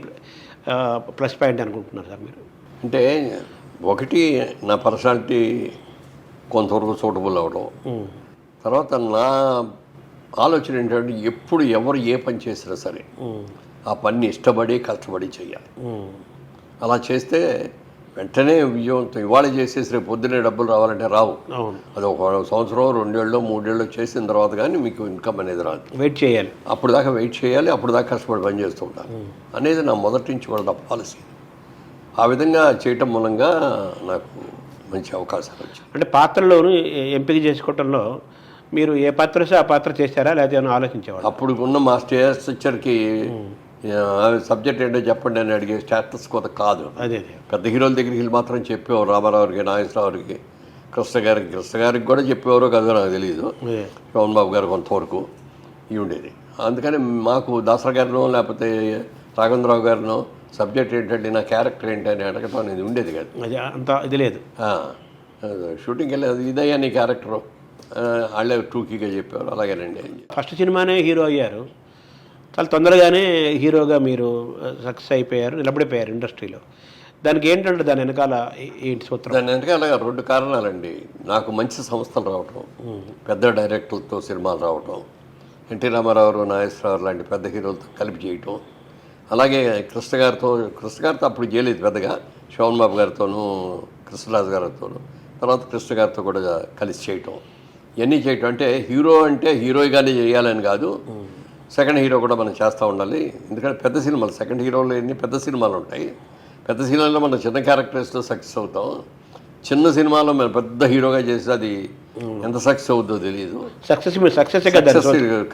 ప్లస్ పాయింట్ అనుకుంటున్నారు సార్ మీరు? అంటే ఒకటి, నా పర్సనాలిటీ కొంతవరకు సూటబుల్ అవ్వడం. తర్వాత నా ఆలోచన ఏంటంటే ఎప్పుడు ఎవరు ఏ పని చేసినా సరే ఆ పని ఇష్టపడి కష్టపడి చేయాలి. అలా చేస్తే వెంటనే విజయవంతం. ఇవాళ చేసేసి రేపు పొద్దున్నే డబ్బులు రావాలంటే రావు. అది ఒక సంవత్సరం, 2 ఏళ్ళు, 3 ఏళ్ళు చేసిన తర్వాత కానీ మీకు ఇన్కమ్ అనేది రాదు. వెయిట్ చేయాలి, అప్పుడు దాకా వెయిట్ చేయాలి, అప్పుడు దాకా కష్టపడి పని చేస్తూ ఉంటాను అనేది నా మొదటి నుంచి కూడా పాలసీ. ఆ విధంగా చేయటం మూలంగా నాకు మంచి అవకాశాలు వచ్చాయి. అంటే పాత్రలోను ఎంపిక చేసుకోవటంలో మీరు ఏ పాత్ర వస్తే ఆ పాత్ర చేశారా, లేకపోతే ఏమైనా ఆలోచించేవారు? అప్పుడు ఉన్న మా స్టేజ్ స్ట్రక్చర్కి సబ్జెక్ట్ ఏంటో చెప్పండి అని అడిగే స్టాటస్ కొత్త కాదు. అదే పెద్ద హీరోల దగ్గరికి వెళ్ళి మాత్రం చెప్పేవారు. రామారావుకి, నాగేశ్వరరావుకి, కృష్ణ గారికి కూడా చెప్పేవారో కదా నాకు తెలియదు. పవన్ బాబు గారు కొంతవరకు ఇవి ఉండేది. అందుకని మాకు దాసరా గారినో లేకపోతే రాఘవేంద్రరావు గారినో సబ్జెక్ట్ ఏంటంటే నా క్యారెక్టర్ ఏంటి అని అడగటం అనేది ఉండేది కదా. అంత ఇది లేదు. షూటింగ్కి వెళ్ళేది ఇదయ్యా నీ క్యారెక్టరు వాళ్ళే టూకీగా చెప్పేవారు. అలాగేనండి. ఫస్ట్ సినిమానే హీరో అయ్యారు, చాలా తొందరగానే హీరోగా మీరు సక్సెస్ అయిపోయారు, నిలబడిపోయారు ఇండస్ట్రీలో. దానికి ఏంటంటే దాని వెనకాల ఏంటి సూత్రం? దాని వెనకాల 2 కారణాలండి. నాకు మంచి సంస్థలు రావటం, పెద్ద డైరెక్టర్లతో సినిమాలు రావటం, ఎన్టీ రామారావు, నాగేశ్వరరావు లాంటి పెద్ద హీరోలతో కలిపి చేయటం. అలాగే కృష్ణ గారితో అప్పుడు చేయలేదు పెద్దగా, శోభన్ బాబు గారితోనూ, కృష్ణరాజు గారితోనూ, తర్వాత కృష్ణ గారితో కూడా కలిసి చేయటం. ఇవన్నీ చేయటం అంటే హీరోగానే చేయాలని కాదు, సెకండ్ హీరో కూడా మనం చేస్తూ ఉండాలి. ఎందుకంటే పెద్ద సినిమాలు, సెకండ్ హీరోలో ఎన్ని పెద్ద సినిమాలు ఉంటాయి. పెద్ద సినిమాల్లో మనం చిన్న క్యారెక్టర్స్తో సక్సెస్ అవుతాం. చిన్న సినిమాలో మనం పెద్ద హీరోగా చేస్తే అది ఎంత సక్సెస్ అవుతుందో తెలియదు. సక్సెస్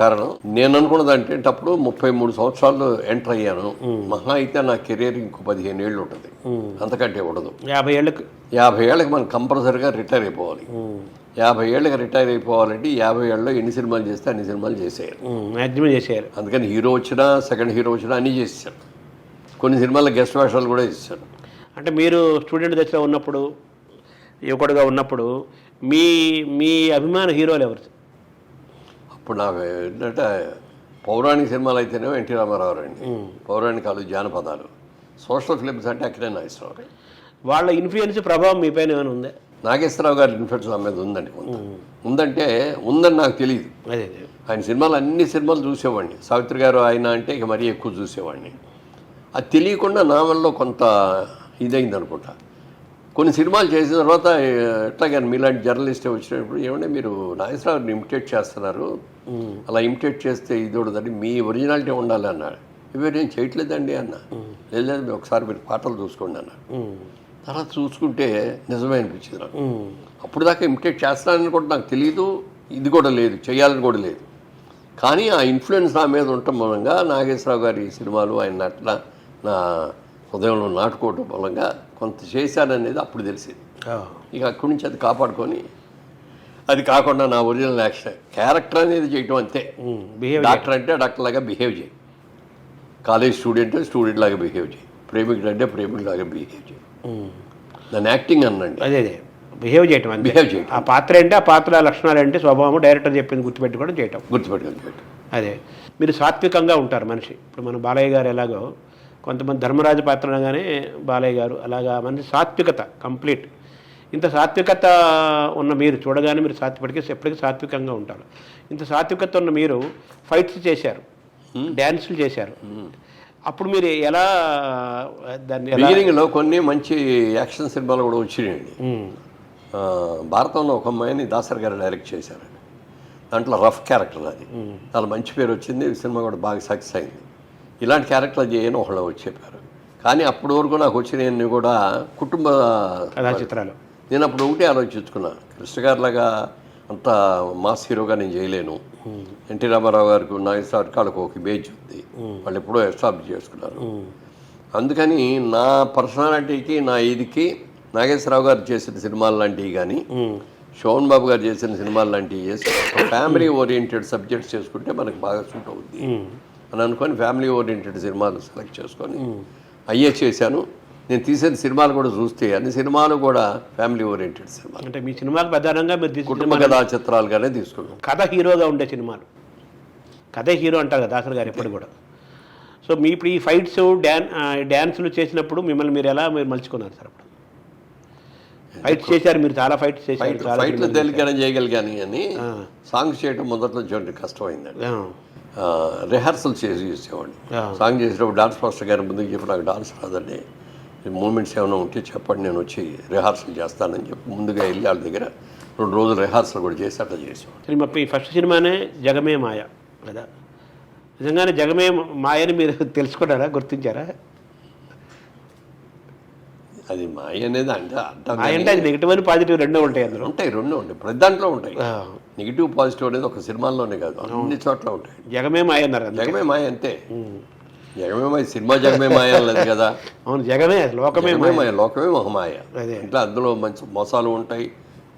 కారణం నేను అనుకున్నది అంటే అప్పుడు 33 సంవత్సరాలు ఎంటర్ అయ్యాను. మహా అయితే నా కెరీర్ ఇంకో 15 ఏళ్ళు ఉంటుంది, అంతకంటే ఉండదు. 50 ఏళ్ళకి మనం కంపల్సరీగా రిటైర్ అయిపోవాలి. 50 ఏళ్ళకి రిటైర్ అయిపోవాలంటే 50 ఏళ్ళలో ఎన్ని సినిమాలు చేస్తే అన్ని సినిమాలు చేసేయాలి. అందుకని హీరో వచ్చినా, సెకండ్ హీరో వచ్చినా అన్నీ చేసేసారు. కొన్ని సినిమాల్లో గెస్ట్ వేషాలు కూడా ఇస్తారు. అంటే మీరు స్టూడెంట్ దశలో ఉన్నప్పుడు, యువకుడుగా ఉన్నప్పుడు మీ అభిమాన హీరోలు ఎవరు? అప్పుడు నాకు ఏంటంటే పౌరాణిక సినిమాలు అయితేనే ఎన్టీ రామారావు అండి, పౌరాణికాలు, జానపదాలు. సోషల్ ఫిలిమ్స్ అంటే అక్కడే నాగేశ్వరరావు. వాళ్ళ ఇన్ఫ్లుయెన్స్, ప్రభావం మీ పైన ఏమైనా ఉందా? నాగేశ్వరరావు గారి ఇన్ఫ్లుయెన్స్ నా మీద ఉందండి. ఉందంటే ఉందని నాకు తెలియదు. ఆయన సినిమాలు అన్ని సినిమాలు చూసేవాడిని. సావిత్రి గారు ఆయన అంటే ఇక మరీ ఎక్కువ చూసేవాడిని. అది తెలియకుండా నా వల్ల కొంత ఇదైంది అనుకుంటా. కొన్ని సినిమాలు చేసిన తర్వాత ఎట్లాగని మీలాంటి జర్నలిస్టే వచ్చినప్పుడు ఏమంటే మీరు నాగేశ్వరరావుని ఇమిటేట్ చేస్తున్నారు, అలా ఇమిటేట్ చేస్తే ఇది ఉండదండి, మీ ఒరిజినాలిటీ ఉండాలి అన్నాడు. ఇవి నేను చేయట్లేదండి అన్న. లేదు, ఒకసారి మీరు పాటలు చూసుకోండి అన్నాడు. తర్వాత చూసుకుంటే నిజమే అనిపించింది నాకు. అప్పుడు దాకా ఇమిటేట్ చేస్తానని కూడా నాకు తెలియదు, ఇది కూడా లేదు, చేయాలని కూడా లేదు. కానీ ఆ ఇన్ఫ్లుయెన్స్ నా మీద ఉండటం మూలంగా నాగేశ్వరరావు గారి సినిమాలు ఆయన నటన నా హృదయంలో నాటుకోవటం మూలంగా కొంత చేశాననేది అప్పుడు తెలిసింది. ఇక అక్కడి నుంచి అది కాపాడుకొని అది కాకుండా నా ఒరిజినల్ యాక్షన్ క్యారెక్టర్ అనేది చేయటం అంతే. బిహేవ్ డాక్టర్ అంటే డాక్టర్ లాగా బిహేవ్ చేయి, కాలేజ్ స్టూడెంట్ లాగా బిహేవ్ చేయి, ప్రేమికుడు అంటే ప్రేమికుడు లాగా బిహేవ్ చేయి. దాన్ని యాక్టింగ్ అనండి. అదే బిహేవ్ చేయటం అంతే. బిహేవ్ చేయటం. ఆ పాత్ర ఏంటి, ఆ పాత్ర లక్షణాలు ఏంటి, స్వభావం డైరెక్టర్ చెప్పింది గుర్తుపెట్టుకోవడం చేయటం. అదే మీరు సాత్వికంగా ఉంటారు మనిషి. ఇప్పుడు మన బాలయ్య గారు ఎలాగో కొంతమంది ధర్మరాజు పాత్ర అనగానే బాలయ్య గారు అలాగా మనిషి సాత్వికత కంప్లీట్. ఇంత సాత్వికత ఉన్న మీరు చూడగానే మీరు ఎప్పటికీ సాత్వికంగా ఉంటారు. ఇంత సాత్వికత ఉన్న మీరు ఫైట్స్ చేశారు, డ్యాన్సులు చేశారు. అప్పుడు మీరు ఎలా దాన్ని బిగినింగ్లో కొన్ని మంచి యాక్షన్ సినిమాలు కూడా వచ్చినాయండి. భారతంలో ఒక అమ్మాయిని దాసరి గారు డైరెక్ట్ చేశారండి. దాంట్లో రఫ్ క్యారెక్టర్ అది చాలా మంచి పేరు వచ్చింది, సినిమా కూడా బాగా సక్సెస్ అయింది. ఇలాంటి క్యారెక్టర్లు చేయని ఒకళ్ళు వచ్చి చెప్పారు. కానీ అప్పటి వరకు నాకు వచ్చినవన్నీ కూడా కుటుంబ కథా చిత్రాలు. నేను అప్పుడు ఒకటే ఆలోచించుకున్నా, కృష్ణ గారిలాగా అంత మాస్ హీరోగా నేను చేయలేను. ఎన్టీ రామారావు గారికి నాగేశ్వరరావు వాళ్ళకి ఒక ఇమేజ్ ఉంది, వాళ్ళు ఎప్పుడో ఎస్టాబ్లిష్ చేసుకున్నారు. అందుకని నా పర్సనాలిటీకి నా ఇదికి నాగేశ్వరరావు గారు చేసిన సినిమాలు లాంటివి కానీ శోభన్ బాబు గారు చేసిన సినిమాలు లాంటివి చేసి ఫ్యామిలీ ఓరియంటెడ్ సబ్జెక్ట్స్ చేసుకుంటే మనకు బాగా సూట్ అవుద్ది అని అనుకొని ఫ్యామిలీ ఓరియంటెడ్ సినిమాలు సెలెక్ట్ చేసుకొని అయ్యే చేశాను. నేను తీసిన సినిమాలు కూడా చూస్తే అన్ని సినిమాలు కూడా ఫ్యామిలీ ఓరియంటెడ్ సినిమాలు. అంటే మీ సినిమాలు ప్రధానంగా మీరు కుటుంబ కథా చిత్రాలుగానే తీసుకున్నాం. కథ హీరోగా ఉండే సినిమాలు, కథే హీరో అంటారు కదా దాసరి గారు ఎప్పుడు కూడా. సో మీ ఇప్పుడు ఈ ఫైట్స్ డ్యాన్సులు చేసినప్పుడు మిమ్మల్ని మీరు ఎలా మలుచుకున్నారు సార్? అప్పుడు ఫైట్స్ చేశారు మీరు, చాలా ఫైట్స్ చేశారు. ఫైట్లు తేలికైనా చేయగలిగాను కానీ సాంగ్స్ చేయడం మొదట్లో చూడండి కష్టమైందండి. రిహార్సల్ చేసేవాడిని. సాంగ్ చేసేటప్పుడు డాన్స్ మాస్టర్ గారి ముందుకు చెప్పి నాకు డాన్స్ రాదండి, మూమెంట్స్ ఏమైనా ఉంటే చెప్పండి, నేను వచ్చి రిహార్సల్ చేస్తానని చెప్పి ముందుగా వెళ్ళి వాళ్ళ దగ్గర 2 రోజులు రిహార్సల్ కూడా చేసి అట్లా చేసేవాడు. మీ ఫస్ట్ సినిమానే జగమే మాయ కదా? నిజంగానే జగమే మాయని మీరు తెలుసుకున్నారా, గుర్తించారా? అది మాయ అనేది అంటే అంటే అది నెగిటివ్ అని పాజిటివ్ రెండూ ఉంటాయి, అందులో ఉంటాయి, రెండు ఉంటాయి, ప్రతి దాంట్లో ఉంటాయి. నెగిటివ్ పాజిటివ్ అనేది ఒక సినిమాల్లోనే కాదు, అన్ని చోట్ల ఉంటాయి. జగమే మాయ అన్నారు, జగమే మాయ అంతే. జగమే మాయ సినిమా జగమే మాయ లేదు కదా. అవును, జగమే లోకమే మాయ, లోకమే మహమాయ. ఇట్లా అందులో మంచి మోసాలు ఉంటాయి,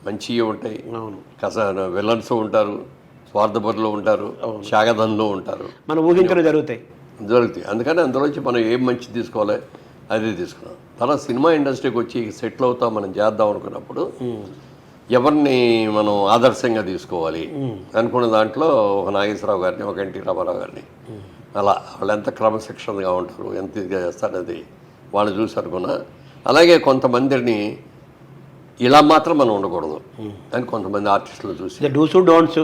మంచివి ఉంటాయి. అవును, విలన్స్ ఉంటారు, స్వార్థపరులు ఉంటారు, శాగధన్లు ఉంటారు, మనం ఊహించడం జరుగుతాయి. అందుకని అందులోంచి మనం ఏం మంచి తీసుకోవాలి అదే తీసుకున్నాం. తర్వాత సినిమా ఇండస్ట్రీకి వచ్చి సెటిల్ అవుతాం, మనం చేద్దాం అనుకున్నప్పుడు ఎవరిని మనం ఆదర్శంగా తీసుకోవాలి అనుకున్న దాంట్లో ఒక నాగేశ్వరరావు గారిని, ఒక ఎన్టీ రామారావు గారిని, అలా వాళ్ళు ఎంత క్రమశిక్షణగా ఉంటారు, ఎంత ఇదిగా చేస్తారనేది వాళ్ళు చూసి అనుకున్నా. అలాగే కొంతమందిని ఇలా మాత్రం మనం ఉండకూడదు అని కొంతమంది ఆర్టిస్టులు చూసి డూసు డోంట్స్,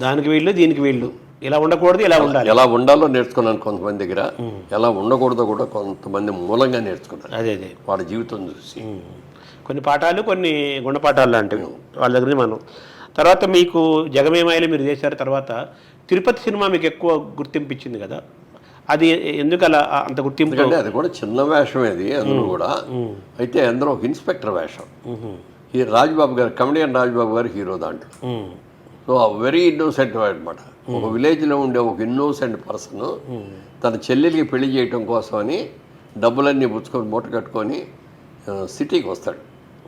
దానికి వీళ్ళు దీనికి వీళ్ళు, ఇలా ఉండకూడదు ఇలా ఉండాలి, ఎలా ఉండాలో నేర్చుకున్నాను కొంతమంది దగ్గర, ఎలా ఉండకూడదో కూడా కొంతమంది మూలంగా నేర్చుకున్నాను. అదే వాళ్ళ జీవితం చూసి కొన్ని పాఠాలు, కొన్ని గుణపాఠాలు లాంటివి వాళ్ళ దగ్గర మనం. తర్వాత మీకు జగమేమాయలు మీరు చేశారు, తర్వాత తిరుపతి సినిమా మీకు ఎక్కువ గుర్తింపు ఇచ్చింది కదా, అది ఎందుకు అలా అంత గుర్తింపు? అంటే అది కూడా చిన్న వేషం అది, అందులో కూడా అయితే అందులో ఒక ఇన్స్పెక్టర్ వేషం. ఈ రాజ్బాబు గారు, కమెడియన్ రాజ్బాబు గారు హీరో దాంట్లో. సో వెరీ ఇన్నోసెంట్ అనమాట. ఒక విలేజ్లో ఉండే ఒక ఇన్నోసెంట్ పర్సన్ తన చెల్లెలికి పెళ్లి చేయటం కోసం అని డబ్బులన్నీ పుచ్చుకొని మూట కట్టుకొని సిటీకి వస్తాడు.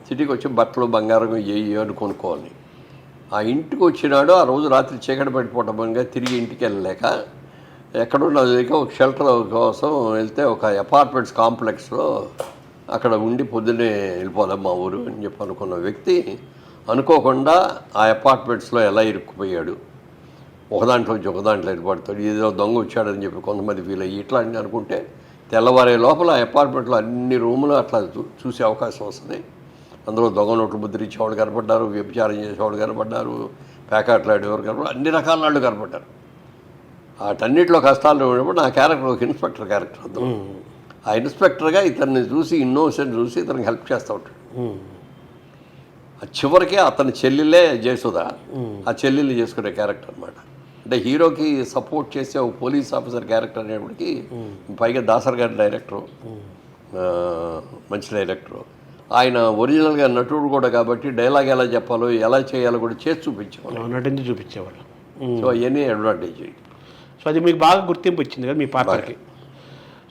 సిటీకి వచ్చి బట్టలు బంగారం అని కొనుక్కోవాలి. ఆ ఇంటికి వచ్చినాడు, ఆ రోజు రాత్రి చీకటి పడిపోవటంగా తిరిగి ఇంటికి వెళ్ళలేక ఎక్కడున్నది ఒక షెల్టర్ కోసం వెళ్తే ఒక అపార్ట్మెంట్స్ కాంప్లెక్స్లో అక్కడ ఉండి పొద్దున్నే వెళ్ళిపోదాం మా ఊరు అని చెప్పి అనుకున్న వ్యక్తి అనుకోకుండా ఆ అపార్ట్మెంట్స్లో ఎలా ఇరుక్కుపోయాడు. ఒకదాంట్లో వెళ్ళిపడతాడు, ఏదో దొంగ వచ్చాడని చెప్పి కొంతమంది ఫీల్ అయ్యి ఇట్లా అని అనుకుంటే తెల్లవారే లోపల ఆ అపార్ట్మెంట్లో అన్ని రూములు అట్లా చూసే అవకాశం వస్తుంది. అందులో దొంగ నోట్లు ముద్రించేవాళ్ళు కనపడ్డారు, వ్యభిచారం చేసేవాళ్ళు కనపడ్డారు, పేకాట్లాడేవారు కనపడ్డారు, అన్ని రకాల వాళ్ళు కనపడ్డారు. వాటన్నిటిలో కష్టాలు ఉన్నప్పుడు నా క్యారెక్టర్ ఒక ఇన్స్పెక్టర్ క్యారెక్టర్. అందులో ఆ ఇన్స్పెక్టర్గా ఇతన్ని చూసి ఇన్నోసెంట్ చూసి ఇతనికి హెల్ప్ చేస్తూ ఉంటాడు. చివరికి అతని చెల్లెలే జయసుధ, ఆ చెల్లెల్ని చేసుకునే క్యారెక్టర్ అనమాట. అంటే హీరోకి సపోర్ట్ చేసే ఒక పోలీస్ ఆఫీసర్ క్యారెక్టర్ అనేప్పటికీ పైగా దాసర్ గారి డైరెక్టరు, మంచి డైరెక్టరు. ఆయన ఒరిజినల్గా నటుడు కూడా కాబట్టి డైలాగ్ ఎలా చెప్పాలో ఎలా చేయాలో కూడా చేసి చూపించేవాళ్ళు, నటించి చూపించేవాళ్ళు. సో అవన్నీ అడ్వాంటేజ్. సో అది మీకు బాగా గుర్తింపు ఇచ్చింది కదా మీ పాత్రకి.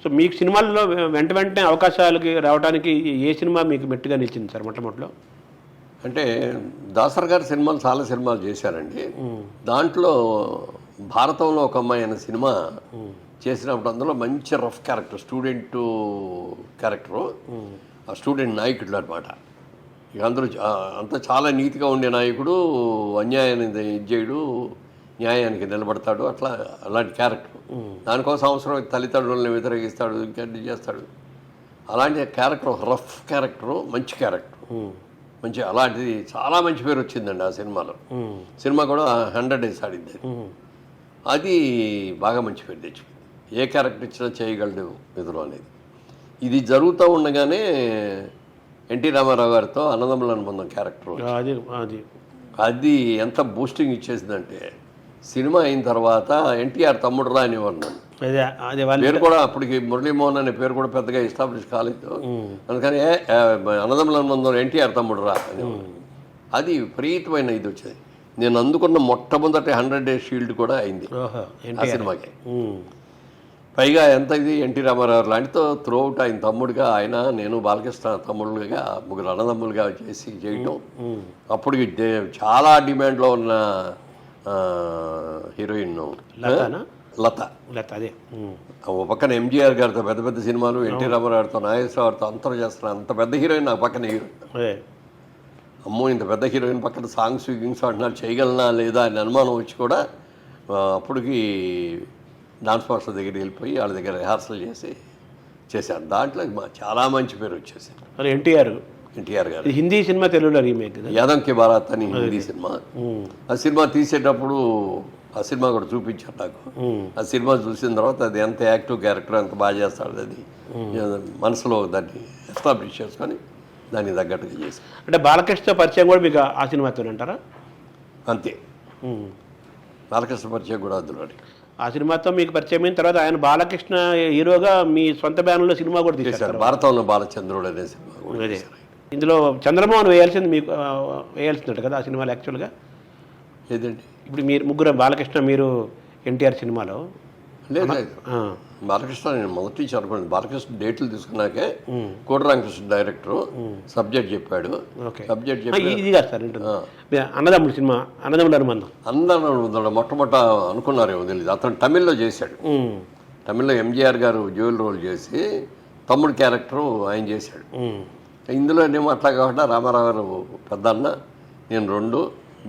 సో మీకు సినిమాల్లో వెంటనే అవకాశాలకి రావడానికి ఏ సినిమా మీకు మెట్టుగా నిలిచింది సార్ మొట్టమొదటిలో? అంటే దాసర్ గారి సినిమాలు చాలా సినిమాలు చేశారండి. దాంట్లో భారతంలో ఒక అమ్మాయి అనే సినిమా చేసినప్పుడు అందులో మంచి రఫ్ క్యారెక్టర్, స్టూడెంట్ క్యారెక్టరు, ఆ స్టూడెంట్ నాయకుడు అనమాట. ఇక అందరూ అంతా చాలా నీతిగా ఉండే నాయకుడు, అన్యాయాన్ని ఇది చేయడు, న్యాయానికి నిలబడతాడు, అట్లా అలాంటి క్యారెక్టర్. దానికోసం అవసరం తల్లిదండ్రులను వ్యతిరేకిస్తాడు, ఇంకేంటి చేస్తాడు. అలాంటి క్యారెక్టర్, ఒక రఫ్ క్యారెక్టరు, మంచి క్యారెక్టర్, మంచి అలాంటిది చాలా మంచి పేరు వచ్చిందండి ఆ సినిమాలో. సినిమా కూడా 100 days ఆడింది. అది బాగా మంచి పేరు తెచ్చుకుంది. ఏ క్యారెక్టర్ ఇచ్చినా చేయగలడు ఎదురు అనేది. ఇది జరుగుతూ ఉండగానే ఎన్టీ రామారావు గారితో అన్నదమ్ముల అనుబంధం క్యారెక్టర్ అది ఎంత బూస్టింగ్ ఇచ్చేసిందంటే, సినిమా అయిన తర్వాత ఎన్టీఆర్ తమ్ముడు రా అనేవారు నన్ను. పేరు కూడా అప్పటికి మురళీమోహన్ అనే పేరు కూడా పెద్దగా ఎస్టాబ్లిష్ కాలేదు. అందుకని అన్నదమ్ముల అనుబంధం ఎన్టీఆర్ తమ్ముడు రా అనేవారు. అది విపరీతమైన ఇది వచ్చేది. నేను అందుకున్న మొట్టమొదటి 100 days షీల్డ్ కూడా అయింది ఆ సినిమాకి. పైగా ఎంత ఇది ఎన్టీ రామారావు లాంటితో త్రూఅవుట్ ఆయన తమ్ముడిగా, ఆయన నేను బాలకృష్ణ తమ్ముళ్ళుగా ముగ్గురు అన్నదమ్ములుగా చేయటం. అప్పుడు చాలా డిమాండ్లో ఉన్న హీరోయిన్ లత. అదే ఓ పక్కన ఎంజీఆర్ గారితో పెద్ద పెద్ద సినిమాలు, ఎన్టీ రామారావు గారితో, నాగేశ్వరరావు గారితో అంతరం చేస్తున్నారు. అంత పెద్ద హీరోయిన్ నాకు పక్కన హీరోయిన్. అమ్మో, ఇంత పెద్ద హీరోయిన్ పక్కన సాంగ్స్ అంటున్నారు, చేయగలనా లేదా అని అనుమానం వచ్చి కూడా అప్పటికి డాన్స్ మాస్టర్ దగ్గరికి వెళ్ళిపోయి వాళ్ళ దగ్గర రిహార్సల్ చేశాను. దాంట్లో చాలా మంచి పేరు వచ్చేసారు. ఎన్టీఆర్ గారు హిందీ సినిమా తెలుగులో రీమేక్ యాదవ్ కి బారాత్ అని హిందీ సినిమా. ఆ సినిమా తీసేటప్పుడు ఆ సినిమా కూడా చూపించారు నాకు. ఆ సినిమా చూసిన తర్వాత అది ఎంత యాక్టివ్ క్యారెక్టర్, ఎంత బాగా చేస్తాడు, అది మనసులో దాన్ని ఎస్టాబ్లిష్ చేసుకొని దాన్ని తగ్గట్టుగా చేసి. అంటే బాలకృష్ణ పరిచయం కూడా మీకు ఆ సినిమాతో అంటారా? అంతే, బాలకృష్ణ పరిచయం కూడా అందులో. ఆ సినిమాతో మీకు పరిచయం అయిన తర్వాత ఆయన బాలకృష్ణ హీరోగా మీ సొంత బ్యానర్లో సినిమా కూడా తీశారు, భారతంలో బాలచంద్రుడు అనే సినిమా. అదే ఇందులో చంద్రమోహన్ వేయాల్సిందట కదా ఆ సినిమాలో యాక్చువల్గా. ఏదండి ఇప్పుడు మీరు ముగ్గురు, బాలకృష్ణ, మీరు, ఎన్టీఆర్ సినిమాలో. లేదు బాలకృష్ణ నేను మొదటి నుంచి అనుకోండి. బాలకృష్ణ డేట్లు తీసుకున్నాకే కోటరామకృష్ణ డైరెక్టర్ సబ్జెక్ట్ చెప్పాడు. సబ్జెక్ట్ చెప్పి ఇది కాదు సార్ అన్నదమ్ముడు సినిమా, అన్నదమ్ముడు అనుబంధం మొట్టమొదట అనుకున్నారేమో తెలియదు. అతను తమిళ్లో చేశాడు. తమిళ్లో ఎంజీఆర్ గారు జ్యువెల్ రోల్ చేసి తమ్ముడు క్యారెక్టర్ ఆయన చేశాడు. ఇందులో ఏమో అట్లా కాకుండా రామారావు గారు పెద్ద అన్న, నేను 2,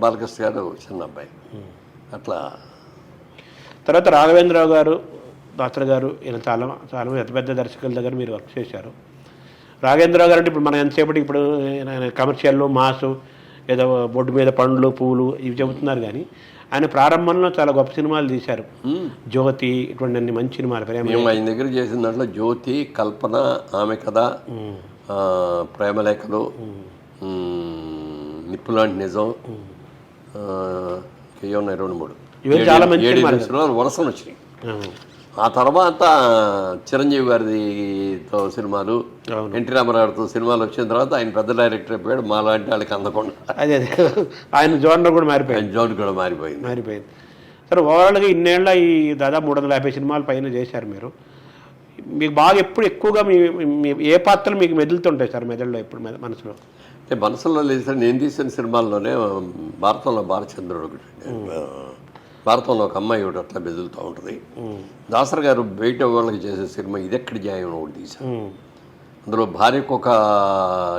బాలకృష్ణ గారు చిన్న అబ్బాయి. అట్లా తర్వాత రాఘవేంద్రరావు గారు, దాసర్ గారు, ఈయన చాలా చాలా పెద్ద పెద్ద దర్శకుల దగ్గర మీరు వర్క్ చేశారు. రాఘవేంద్రరావు గారు అంటే ఇప్పుడు మనం ఎంతసేపటి ఇప్పుడు కమర్షియల్లో మాసు, ఏదో బొడ్డు మీద పండ్లు పువ్వులు ఇవి చెబుతున్నారు, కానీ ఆయన ప్రారంభంలో చాలా గొప్ప సినిమాలు తీశారు. జ్యోతి, ఇటువంటి అన్ని మంచి సినిమాలు ఆయన దగ్గర చేసిన దాంట్లో జ్యోతి, కల్పన, ఆమె కథ, ప్రేమలేఖలు, నిప్పులాంటి నిజం, ఉన్నాయి 2-3 చాలా మంచి వరుసలు వచ్చినాయి. ఆ తర్వాత చిరంజీవి గారితో సినిమాలు, ఎన్టీ రామారావుతో సినిమాలు వచ్చిన తర్వాత ఆయన పెద్ద డైరెక్టర్ అయిపోయాడు. మా లాంటి వాళ్ళకి అందకుండా అదే ఆయన జోనర్ కూడా మారిపోయింది. జోన్ కూడా మారిపోయింది. సరే, ఓవరాల్గా ఇన్నేళ్ళ ఈ దాదాపు 350 సినిమాల పైన చేశారు మీరు. మీకు బాగా ఎప్పుడు ఎక్కువగా మీ ఏ పాత్రలు మీకు మెదులుతుంటాయి సార్ మెదడులో, ఎప్పుడు మనసులో? అంటే మనసులో లేదు సార్, నేను తీసిన సినిమాల్లోనే భారతంలో బాలచంద్రుడు ఒకటి, భారతంలో ఒక అమ్మాయి ఒకటి అట్లా మెదులుతూ ఉంటుంది. దాసర్ గారు బయట వాళ్ళకి చేసే సినిమా ఇదెక్కడి న్యాయం ఒకటి తీశారు. అందులో భార్యకు ఒక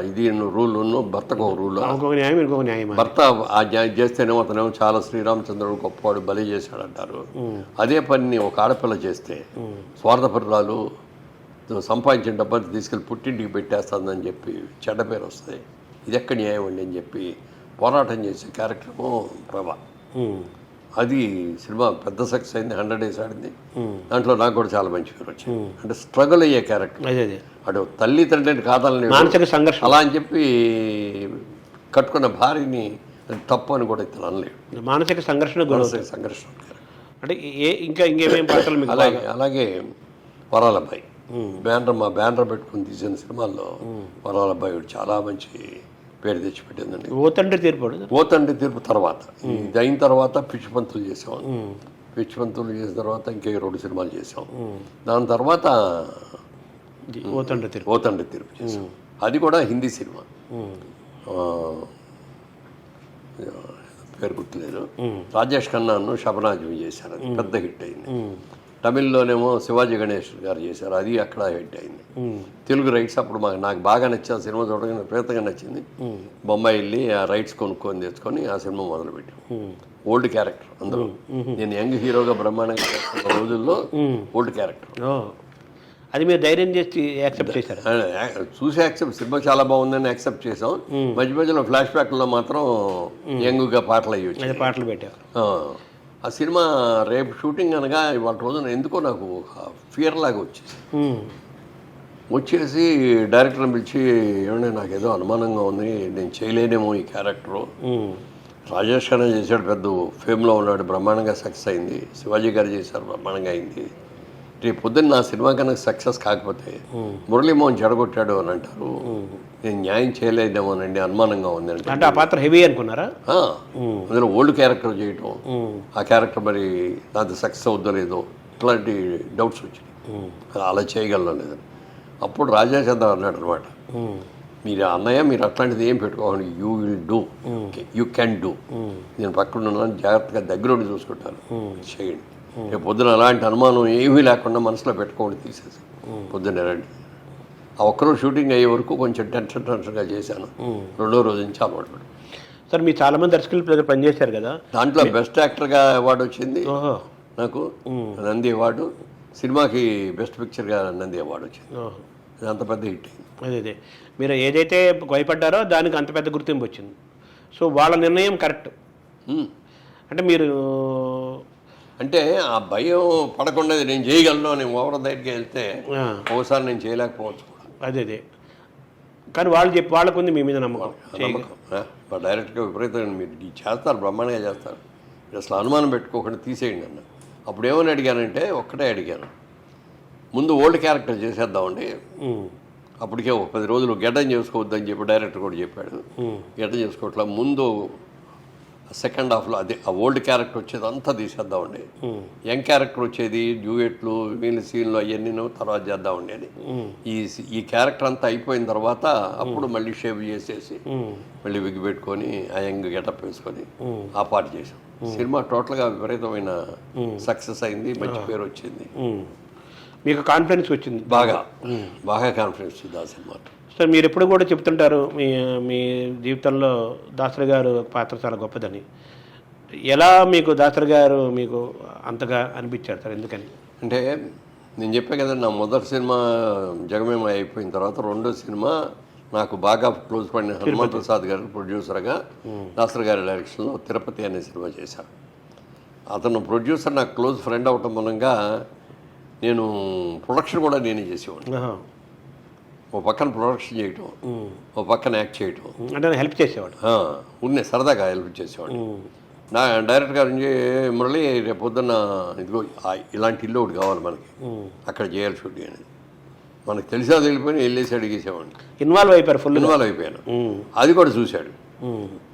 ఇది రూల్, భర్తకు ఒక రూల్. భర్త ఆ న్యాయం చేస్తేనేమో అతనేమో చాలా శ్రీరామచంద్రుడు గొప్పవాడు, బలి చేశాడంటారు. అదే పని ఒక ఆడపిల్ల చేస్తే స్వార్థపరురాలు, సంపాదించిన డబ్బులు తీసుకెళ్ళి పుట్టింటికి పెట్టేస్తుందని చెప్పి చెడ్డ పేరు వస్తుంది. ఇది ఎక్కడ న్యాయం అండి అని చెప్పి పోరాటం చేసే క్యారెక్టరేమో ప్రభా. అది సినిమా పెద్ద సక్సెస్ అయింది, 100 days ఆడింది. దాంట్లో నాకు కూడా చాలా మంచి పేరు వచ్చింది. అంటే స్ట్రగుల్ అయ్యే క్యారెక్టర్, అటు తల్లి తండ్రిని కాదని అలా అని చెప్పి కట్టుకున్న భార్యని తప్పు అని కూడా ఇతను అనలేడు. మానసిక సంఘర్షణ అంటే ఇంకేమేం పాత్రలు. అలాగే వరాలబ్బాయి, మా బ్యానర్ పెట్టుకుని తీసిన సినిమాల్లో వరాలబ్బాయి చాలా మంచి పేరు తెచ్చిపెట్టిందండి. ఓ తండ్రి తీర్పు తర్వాత, ఇది అయిన తర్వాత పిచ్చి పంతులు చేసాం. పిచ్చి పంతులు చేసిన తర్వాత ఇంకే 2 సినిమాలు చేసాం. దాని తర్వాత ఓ తండ్రి తీర్పు చేసాం. అది కూడా హిందీ సినిమా. పేరు గుర్తులేదు, రాజేష్ ఖన్నాను షబనాజు చేశారు, అది పెద్ద హిట్ అయింది. తమిళ్లోనేమో శివాజీ గణేష్ గారు చేశారు, అది అక్కడ హిట్ అయింది. తెలుగు రైట్స్ అప్పుడు నాకు బాగా నచ్చిన సినిమా చూడగానే విపరీతంగా నచ్చింది. బొంబాయి వెళ్ళి ఆ రైట్స్ కొనుక్కొని తెచ్చుకొని ఆ సినిమా మొదలుపెట్టాం. ఓల్డ్ క్యారెక్టర్ అందులో, నేను యంగ్ హీరోగా బ్రహ్మాండంగా చేస్తున్న రోజుల్లో ఓల్డ్ క్యారెక్టర్. అది మీరు ధైర్యం చేసి యాక్సెప్ట్ చేశారు? చూసి యాక్సెప్ట్, సినిమా చాలా బాగుందని యాక్సెప్ట్ చేసాం. మధ్య మధ్యలో ఫ్లాష్ బ్యాక్లో మాత్రం యంగ్గా పాటలు అయ్యి వచ్చాయి, పాటలు పెట్టారు. ఆ సినిమా రేపు షూటింగ్ అనగా ఇవాళ రోజున ఎందుకో నాకు ఫియర్ లాగా వచ్చేసి డైరెక్టర్ని పిలిచి, ఏమంటే నాకు ఏదో అనుమానంగా ఉంది, నేను చేయలేనేమో ఈ క్యారెక్టరు. రాజేష్ ఖన్నా చేశాడు, పెద్ద ఫేమ్లో ఉన్నాడు, బ్రహ్మాండంగా సక్సెస్ అయింది. శివాజీ గారు చేశారు, బ్రహ్మాండంగా అయింది. రేపు పొద్దున్న నా సినిమా కనుక సక్సెస్ కాకపోతే మురళీమోహన్ చెడగొట్టాడు అని అంటారు, నేను న్యాయం చేయలేదేమోనండి, అనుమానంగా ఉంది అంటే. ఆ పాత్ర హెవీ అనుకున్నారా? అందులో ఓల్డ్ క్యారెక్టర్ చేయటం, ఆ క్యారెక్టర్ మరి దాంతో సక్సెస్ అవుద్దో లేదో ఇట్లాంటి డౌట్స్ వచ్చినాయి, అలా చేయగలను లేదని. అప్పుడు రాజాచంద్ర అన్నాడు అనమాట, మీరు అన్నయ్య మీరు అట్లాంటిది ఏం పెట్టుకోవాలి, you will do, you can do, నేను పక్కన ఉన్నాను, జాగ్రత్తగా దగ్గరుండి చూసుకుంటాను, చేయండి. రేపు పొద్దున అలాంటి అనుమానం ఏమీ లేకుండా మనసులో పెట్టుకోండి, తీసేసి పొద్దున్న రండి. ఆ ఒక్కరోజు షూటింగ్ అయ్యే వరకు కొంచెం టెన్షన్గా చేశాను. రెండో రోజు నుంచి అలవాటు పడి. సార్ మీరు చాలా మంది దర్శకులు పనిచేశారు కదా, దాంట్లో బెస్ట్ యాక్టర్గా అవార్డు వచ్చింది నాకు, నంది అవార్డు. సినిమాకి బెస్ట్ పిక్చర్గా నంది అవార్డు వచ్చింది, అది అంత పెద్ద హిట్ అయింది. అదే మీరు ఏదైతే భయపడ్డారో దానికి అంత పెద్ద గుర్తింపు వచ్చింది. సో వాళ్ళ నిర్ణయం కరెక్ట్. అంటే మీరు అంటే ఆ భయం పడకుండా నేను చేయగలను అని ఓవర్ దగ్గరికి వెళ్తే ఒకసారి నేను చేయలేకపోవచ్చు కూడా. అదే కానీ వాళ్ళకు ఉంది మీ మీద నమ్మకం. మా డైరెక్ట్గా విపరీతంగా మీరు చేస్తారు, బ్రహ్మాండంగా చేస్తారు, మీరు అసలు అనుమానం పెట్టుకోకుండా తీసేయండి అన్న. అప్పుడు ఏమని అడిగానంటే ఒక్కటే అడిగాను, ముందు ఓల్డ్ క్యారెక్టర్ చేసేద్దామండి, అప్పటికే ఒక 10 రోజులు గెడ్డం చేసుకోవద్దని చెప్పి డైరెక్టర్ కూడా చెప్పాడు. గెడ్డం చేసుకోవట్లా, ముందు సెకండ్ హాఫ్లో అదే ఆ ఓల్డ్ క్యారెక్టర్ వచ్చేది అంతా తీసేద్దామండి, యంగ్ క్యారెక్టర్ వచ్చేది డ్యూయెట్లు వీళ్ళ సీన్లు అవన్నీ తర్వాత చేద్దామండి అని. ఈ క్యారెక్టర్ అంతా అయిపోయిన తర్వాత అప్పుడు మళ్ళీ షేవ్ చేసేసి మళ్ళీ విగ్ పెట్టుకొని ఆ యంగ్ గెటప్ వేసుకొని ఆ పార్ట్ చేసాం. సినిమా టోటల్గా విపరీతమైన సక్సెస్ అయింది, మంచి పేరు వచ్చింది, మీకు కాన్ఫిడెన్స్ వచ్చింది, బాగా కాన్ఫిడెన్స్ వచ్చింది ఆ సినిమా. సార్ మీరు ఎప్పుడు కూడా చెప్తుంటారు మీ జీవితంలో దాసరి గారు పాత్ర చాలా గొప్పదని. ఎలా మీకు దాసరి గారు మీకు అంతగా అనిపించారు సార్, ఎందుకని? అంటే నేను చెప్పే కదా, నా మొదటి సినిమా జగమేమ అయిపోయిన తర్వాత రెండో సినిమా నాకు బాగా క్లోజ్ పడిన హనుమాన్ ప్రసాద్ గారు ప్రొడ్యూసర్గా దాసరి గారి డైరెక్షన్లో తిరుపతి అనే సినిమా చేశాను. అతను ప్రొడ్యూసర్ నాకు క్లోజ్ ఫ్రెండ్ అవటం మూలంగా నేను ప్రొడక్షన్ కూడా నేనే చేసేవాడిని. ఓ పక్కన ప్రొడక్షన్ చేయటం, ఓ పక్కన యాక్ట్ చేయటం, అంటే హెల్ప్ చేసేవాడు, ఉన్నే సరదాగా హెల్ప్ చేసేవాడు. నా డైరెక్టర్ గారు మురళి రేపు పొద్దున్న ఇదిగో ఇలాంటి ఇల్లు ఒకటి కావాలి మనకి, అక్కడ చేయాలి షూటింగ్ అనేది. మనకు తెలిసా తెలిపోయినా వెళ్ళేసి అడిగేసేవాడిని. ఇన్వాల్వ్ అయిపోయారు, ఫుల్ ఇన్వాల్వ్ అయిపోయాను. అది కూడా చూశాడు.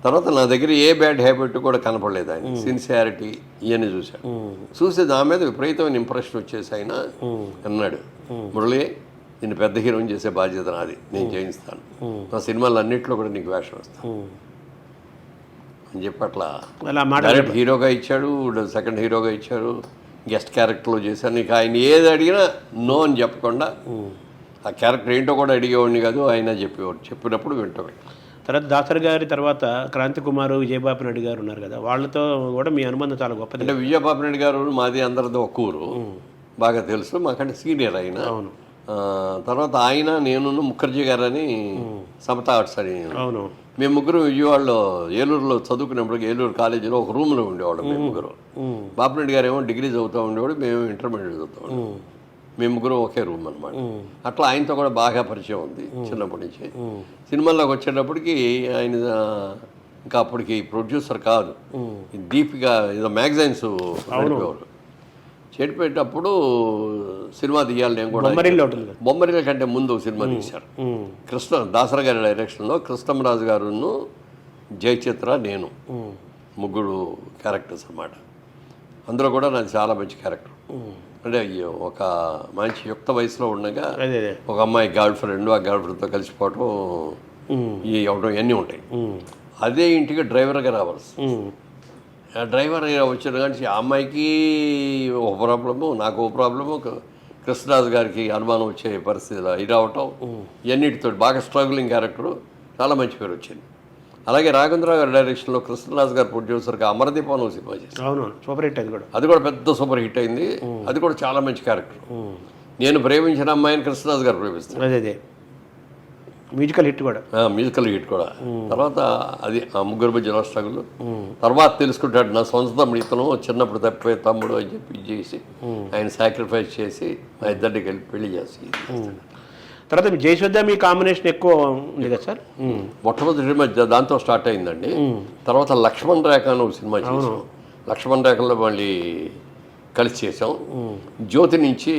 తర్వాత నా దగ్గర ఏ బ్యాడ్ హ్యాబిట్ కూడా కనపడలేదు, ఆయన సిన్సియారిటీ ఇవన్నీ చూశాడు. చూసి దాని మీద విపరీతమైన ఇంప్రెషన్ వచ్చేసి ఆయన అన్నాడు, మురళి నేను పెద్ద హీరోని చేసే బాధ్యత నాది, నేను చేయిస్తాను, నా సినిమాలు అన్నింటిలో కూడా నీకు వేషం వస్తాను అని చెప్పి అట్లా డైరెక్ట్ హీరోగా ఇచ్చాడు, సెకండ్ హీరోగా ఇచ్చారు, గెస్ట్ క్యారెక్టర్లో చేశాను. నీకు ఆయన ఏది అడిగినా నో అని చెప్పకుండా, ఆ క్యారెక్టర్ ఏంటో కూడా అడిగేవాడిని కాదు, ఆయన చెప్పేవాడు, చెప్పినప్పుడు వింటాడు. తర్వాత దాసరి గారి తర్వాత క్రాంతి కుమార్, విజయబాబు నాయుడు గారు ఉన్నారు కదా, వాళ్ళతో కూడా మీ అనుబంధం చాలా గొప్పది. అంటే విజయబాబు నాయుడు గారు మాది అందరితో ఒక్క ఊరు, బాగా తెలుసు, మాకంటే సీనియర్ ఆయన. అవును. తర్వాత ఆయన, నేను, ముఖర్జీ గారు అని సమతా ఆర్ట్స్ అని, అవును, మేము ముగ్గురు విజయవాడలో ఏలూరులో చదువుకున్నప్పుడు ఏలూరు కాలేజీలో ఒక రూమ్లో ఉండేవాళ్ళం మేము ముగ్గురు. బాపురెడ్డి గారు ఏమో డిగ్రీ చదువుతూ ఉండేవాడు, మేము ఇంటర్మీడియట్ చదువుతూ ఉండేవాడు, మేము ముగ్గురు ఒకే రూమ్ అనమాట. అట్లా ఆయనతో కూడా బాగా పరిచయం ఉంది చిన్నప్పటి నుంచి. సినిమాల్లోకి వచ్చేటప్పటికి ఆయన ఇంకా అప్పటికి ప్రొడ్యూసర్ కాదు, దీపిక ఏదో మ్యాగజైన్స్ నడిపేవారు. చెడిపోయేటప్పుడు సినిమా తీయాలి, నేను కూడా బొమ్మరిల కంటే ముందు సినిమా తీశారు. దాసరి గారి డైరెక్షన్లో కృష్ణరాజు గారును, జయచిత్ర, నేను, ముగ్గురు క్యారెక్టర్స్ అన్నమాట. అందులో కూడా నాది చాలా మంచి క్యారెక్టర్. అంటే ఒక మంచి యుక్త వయసులో ఉండగా ఒక అమ్మాయి గర్ల్ ఫ్రెండ్, ఆ గర్ల్ ఫ్రెండ్తో కలిసిపోవటం, ఈ అవడం ఇవన్నీ ఉంటాయి. అదే ఇంటికి డ్రైవర్గా రావాల్సి. ఆ డ్రైవర్ వచ్చిన కానీ ఆ అమ్మాయికి ఒక ప్రాబ్లము, నాకు ఒక ప్రాబ్లము, కృష్ణరాజు గారికి అనుమానం వచ్చే పరిస్థితిలో ఇది రావటం, ఇవన్నిటితో బాగా స్ట్రగులింగ్ క్యారెక్టరు, చాలా మంచి పేరు వచ్చింది. అలాగే రాఘవేంద్రరావు గారి డైరెక్షన్లో కృష్ణరాజు గారు ప్రొడ్యూసర్గా అమరదీపం అనే సినిమా చేశారు. అవును, సూపర్ హిట్ అది కూడా పెద్ద సూపర్ హిట్ అయింది. అది కూడా చాలా మంచి క్యారెక్టర్. నేను ప్రేమించిన అమ్మాయిని కృష్ణరాజు గారు ప్రేమిస్తాను. అదే మ్యూజికల్ హిట్ కూడా. మ్యూజికల్ హిట్ కూడా. తర్వాత అది ఆ ముగ్గురు మధ్యలో స్ట్రగుల్. తర్వాత తెలుసుకుంటాడు నా సొంత తమ్ముడు ఇతను, చిన్నప్పుడు తప్పిపోయే తమ్ముడు అని చెప్పి చేసి ఆయన సాక్రిఫైస్ చేసి మా ఇద్దరికి వెళ్ళి పెళ్లి చేసి. తర్వాత జయసుధ మీ కాంబినేషన్ ఎక్కువ ఉంది కదా సార్? మొట్టమొదటి మధ్య దాంతో స్టార్ట్ అయిందండి. తర్వాత లక్ష్మణ్ రేఖ అని ఒక సినిమా చేసాం. లక్ష్మణ్ రేఖలో మళ్ళీ కలిసి చేసాం. జ్యోతి నుంచి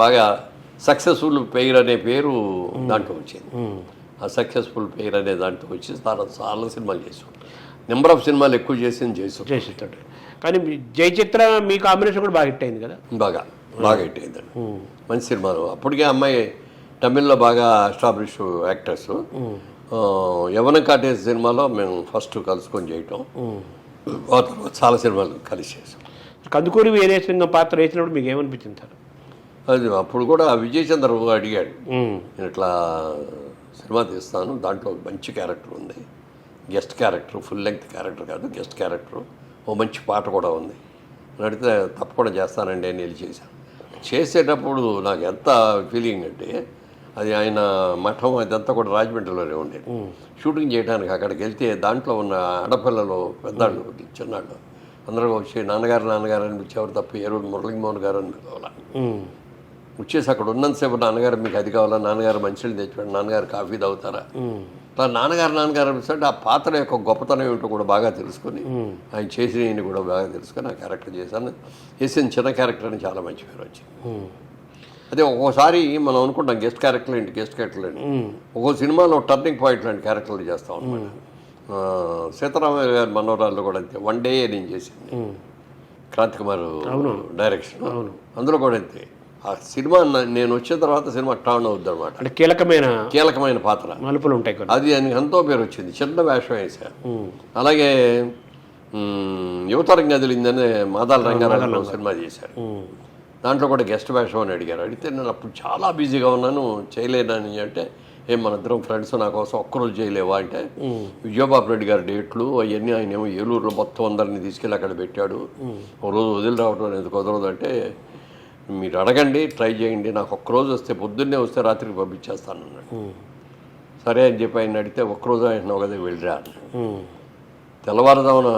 బాగా సక్సెస్ఫుల్ పెయిర్ అనే పేరు దాంట్లో వచ్చింది. ఆ సక్సెస్ఫుల్ పెయిర్ అనే దాంట్లో వచ్చి చాలా సినిమాలు చేసాం. నెంబర్ ఆఫ్ సినిమాలు ఎక్కువ చేసింది జయసుధ. కానీ జయచిత్ర మీ కాంబినేషన్ కూడా బాగా హిట్ అయింది కదా? బాగా హిట్ అయిందండి. మంచి సినిమాలు. అప్పటికే అమ్మాయి తమిళ్లో బాగా ఎస్టాబ్లిష్ యాక్టర్స్. యవన కాటేజ్ సినిమాలో మేము ఫస్ట్ కలుసుకొని చేయటం, చాలా సినిమాలు కలిసి చేసాం. కందుకూరి వీరేశలింగం పాత్ర వేసినప్పుడు మీకు ఏమనిపించింది సార్? అది అప్పుడు కూడా విజయ్ చంద్ర అడిగాడు, నేను ఇట్లా సినిమా తీస్తాను, దాంట్లో మంచి క్యారెక్టర్ ఉంది, guest character, full length character కాదు, గెస్ట్ క్యారెక్టర్, ఓ మంచి పాట కూడా ఉంది అని అడిగితే తప్పకుండా చేస్తానండి అని వెళ్ళి చేశాను. చేసేటప్పుడు నాకు ఎంత ఫీలింగ్ అంటే, అది ఆయన మఠం అదంతా కూడా రాజమండ్రిలోనే ఉండేది. షూటింగ్ చేయడానికి అక్కడికి వెళ్తే దాంట్లో ఉన్న ఆడపిల్లలు, పెద్దాళ్ళు, చిన్నాళ్ళు అందరూ వచ్చి నాన్నగారు అని పిలిచేవారు తప్ప ఎరుడు మురళీమోహన్ గారు అని పిలవాల. వచ్చేసి అక్కడ ఉన్నంతసేపు నాన్నగారు మీకు అది కావాలా, నాన్నగారు మంచినీళ్ళు తెచ్చిపెట్టి, నాన్నగారు కాఫీ తాగుతారా, అట్లా నాన్నగారు అనిపిస్తే ఆ పాత్ర యొక్క గొప్పతనం ఏమిటో కూడా బాగా తెలుసుకొని, ఆయన చేసినవి కూడా బాగా తెలుసుకొని ఆ క్యారెక్టర్ చేశాను. చేసిన చిన్న క్యారెక్టర్ అని చాలా మంచి పేరు వచ్చింది. అదే ఒక్కోసారి మనం అనుకుంటాం గెస్ట్ క్యారెక్టర్ ఏంటి, ఒక్కో సినిమాలో టర్నింగ్ పాయింట్ లాంటి క్యారెక్టర్లు చేస్తాం అనమాట. సీతారామయ్య గారి మనోరాల్లో కూడా అంతే, వన్ డే నేను చేసింది, క్రాంతి కుమార్ డైరెక్షన్. అందులో కూడా అంతే. ఆ సినిమా నేను వచ్చిన తర్వాత సినిమా టర్న్ అవుద్ది అనమాట. అంటే కీలకమైన పాత్ర, మలుపులు ఉంటాయి. అది ఎంతో పేరు వచ్చింది. చిన్న వేషం వేసాను. అలాగే యువతరంగ అదిలిందని మాదాల రంగారావు సినిమా చేశారు. దాంట్లో కూడా గెస్ట్ వేషం అని అడిగారు. అడిగితే నేను అప్పుడు చాలా బిజీగా ఉన్నాను, చేయలేనని. అంటే మన ఇద్దరం ఫ్రెండ్స్ నా కోసం ఒక్కరోజు చేయలేవా అంటే, విజయబాబు రెడ్డి గారి డేట్లు అవన్నీ ఆయన ఏమో ఏలూరులో మొత్తం అందరినీ తీసుకెళ్ళి అక్కడ పెట్టాడు, ఒక రోజు వదిలి రావడం అనేది కుదరదు అంటే, మీరు అడగండి, ట్రై చేయండి, నాకు ఒక్కరోజు వస్తే, పొద్దున్నే వస్తే రాత్రికి పంపించేస్తాను అన్నాడు. సరే అని చెప్పి ఆయన అడిగితే, ఒక్కరోజు ఆయన కదా వెళ్ళిరా అన్నాడు. తెల్లవారుజామున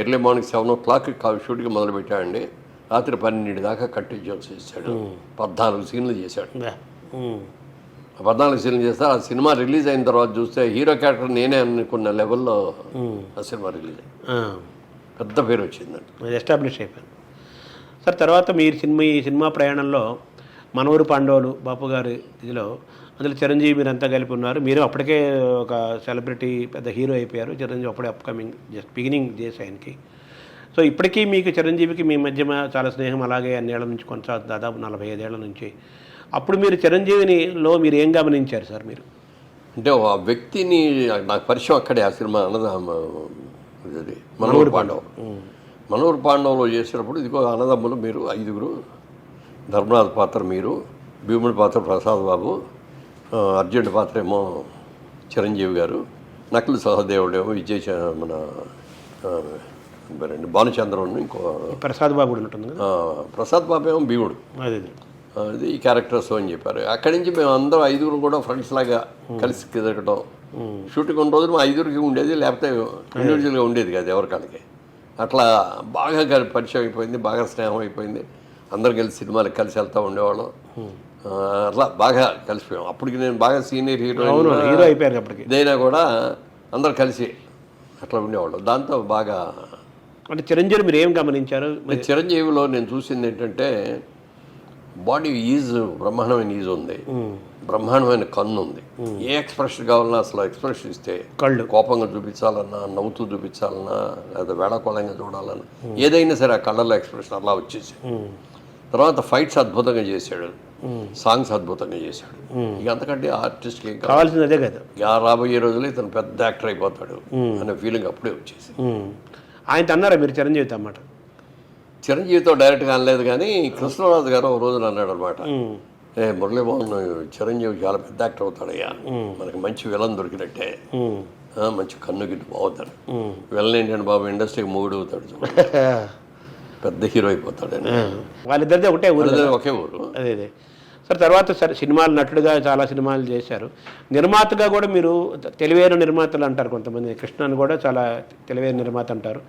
ఎర్లీ మార్నింగ్ 7 o'clock షూటింగ్ మొదలుపెట్టాడండి. రాత్రి 12 దాకా కంటిన్యూస్ చేశాడు. 14 సీన్లు చేశాడు. 14 సీన్లు చేస్తే ఆ సినిమా రిలీజ్ అయిన తర్వాత చూస్తే హీరో క్యారెక్టర్ నేనే అనుకున్న లెవెల్లో ఆ సినిమా రిలీజ్ అయింది. పెద్ద పేరు వచ్చిందండి, ఎస్టాబ్లిష్ అయిపోయింది. సార్ తర్వాత మీరు ఈ సినిమా ప్రయాణంలో మనూరు పాండవులు బాపు గారి ఇదిలో, అందులో చిరంజీవి మీరంతా కలిపి ఉన్నారు. మీరు అప్పటికే ఒక సెలబ్రిటీ పెద్ద హీరో అయిపోయారు. చిరంజీవి అప్పుడే అప్కమింగ్, జస్ట్ బిగినింగ్ చేసి ఆయనకి. సో ఇప్పటికీ మీకు చిరంజీవికి మీ మధ్య చాలా స్నేహం అలాగే అన్నేళ్ల నుంచి కొనసాగుతుంది, దాదాపు 45 ఏళ్ల నుంచి. అప్పుడు మీరు చిరంజీవినిలో మీరు ఏం గమనించారు సార్? మీరు అంటే ఆ వ్యక్తిని నాకు పరిచయం అక్కడే, ఆ సినిమా మనూరు పాండవులో చేసినప్పుడు, ఇదిగో అన్నదమ్ములు మీరు 5గురు, ధర్మరాజు పాత్ర మీరు, భీముడి పాత్ర ప్రసాద్ బాబు, అర్జునుడి పాత్ర ఏమో చిరంజీవి గారు, నకులు సహదేవుడు ఏమో మన భానుచంద్రుడు, ఇంకో ప్రసాద్ బాబు ఉంటుంది. ప్రసాద్ బాబు ఏమో భీముడు. అది ఈ క్యారెక్టర్స్ అని చెప్పారు. అక్కడి నుంచి మేము అందరం 5గురు కూడా ఫ్రెండ్స్ లాగా కలిసి తిరగటం. షూటింగ్ ఉన్న రోజులు మా 5గురికి ఉండేది, లేకపోతే ఇండివిజువల్గా ఉండేది కాదు ఎవరికాడికి. అట్లా బాగా పరిచయం అయిపోయింది, బాగా స్నేహం అయిపోయింది. అందరు కలిసి సినిమాలకు కలిసి వెళ్తూ ఉండేవాళ్ళం. అట్లా బాగా కలిసిపోయాం. అప్పటికి నేను బాగా సీనియర్ హీరో అయిపోయాను. అప్పటికి ఇదైనా కూడా అందరు కలిసి అట్లా ఉండేవాళ్ళం. దాంతో బాగా. అంటే చిరంజీవి మీరు ఏం గమనించారు? చిరంజీవిలో నేను చూసింది ఏంటంటే, బాడీ బ్రహ్మాండమైన ఈజ్ ఉంది, బ్రహ్మాండమైన కన్ను ఉంది. ఏ ఎక్స్ప్రెషన్ కావాలన్నా అసలు ఎక్స్ప్రెషన్ ఇస్తే, కళ్ళు కోపంగా చూపించాలన్నా, నవ్వుతూ చూపించాలన్నా, లేదా వేళాకోళంగా చూడాలన్నా, ఏదైనా సరే ఆ కళ్ళల్లో ఎక్స్ప్రెషన్ అలా వచ్చేసి. తర్వాత ఫైట్స్ అద్భుతంగా చేశాడు. సాంగ్స్ అద్భుతంగా చేశాడు. ఇక అంతకంటే ఆర్టిస్ట్కి ఏం కావాలి, కావాల్సింది అదే కదా. రాబోయే రోజుల్లో ఇతను పెద్ద యాక్టర్ అయిపోతాడు అనే ఫీలింగ్ అప్పుడే వచ్చేసి. ఆయన అన్నారా మీరు చిరంజీవితో అన్నమాట? చిరంజీవితో డైరెక్ట్గా అనలేదు, కానీ కృష్ణరాజు గారు ఒక రోజున అన్నాడు అనమాట, మురళీమోహన్ చిరంజీవి చాలా పెద్ద యాక్టర్ అవుతాడయ్యా, మనకి మంచి విలన్ దొరికినట్టే, మంచి కన్ను గిట్టు బాగుతాడు, విలన్ ఏంటంటే బాబు ఇండస్ట్రీకి మూడు అవుతాడు, పెద్ద హీరో అయిపోతాడని. వాళ్ళిద్దరిది ఒకటే ఊరు, ఒకే ఊరు. అదే అదే సార్. తర్వాత సరే సినిమాలు నటుడుగా చాలా సినిమాలు చేశారు, నిర్మాతగా కూడా మీరు తెలివైన నిర్మాతలు అంటారు కొంతమంది. కృష్ణని కూడా చాలా తెలివైన నిర్మాత అంటారు.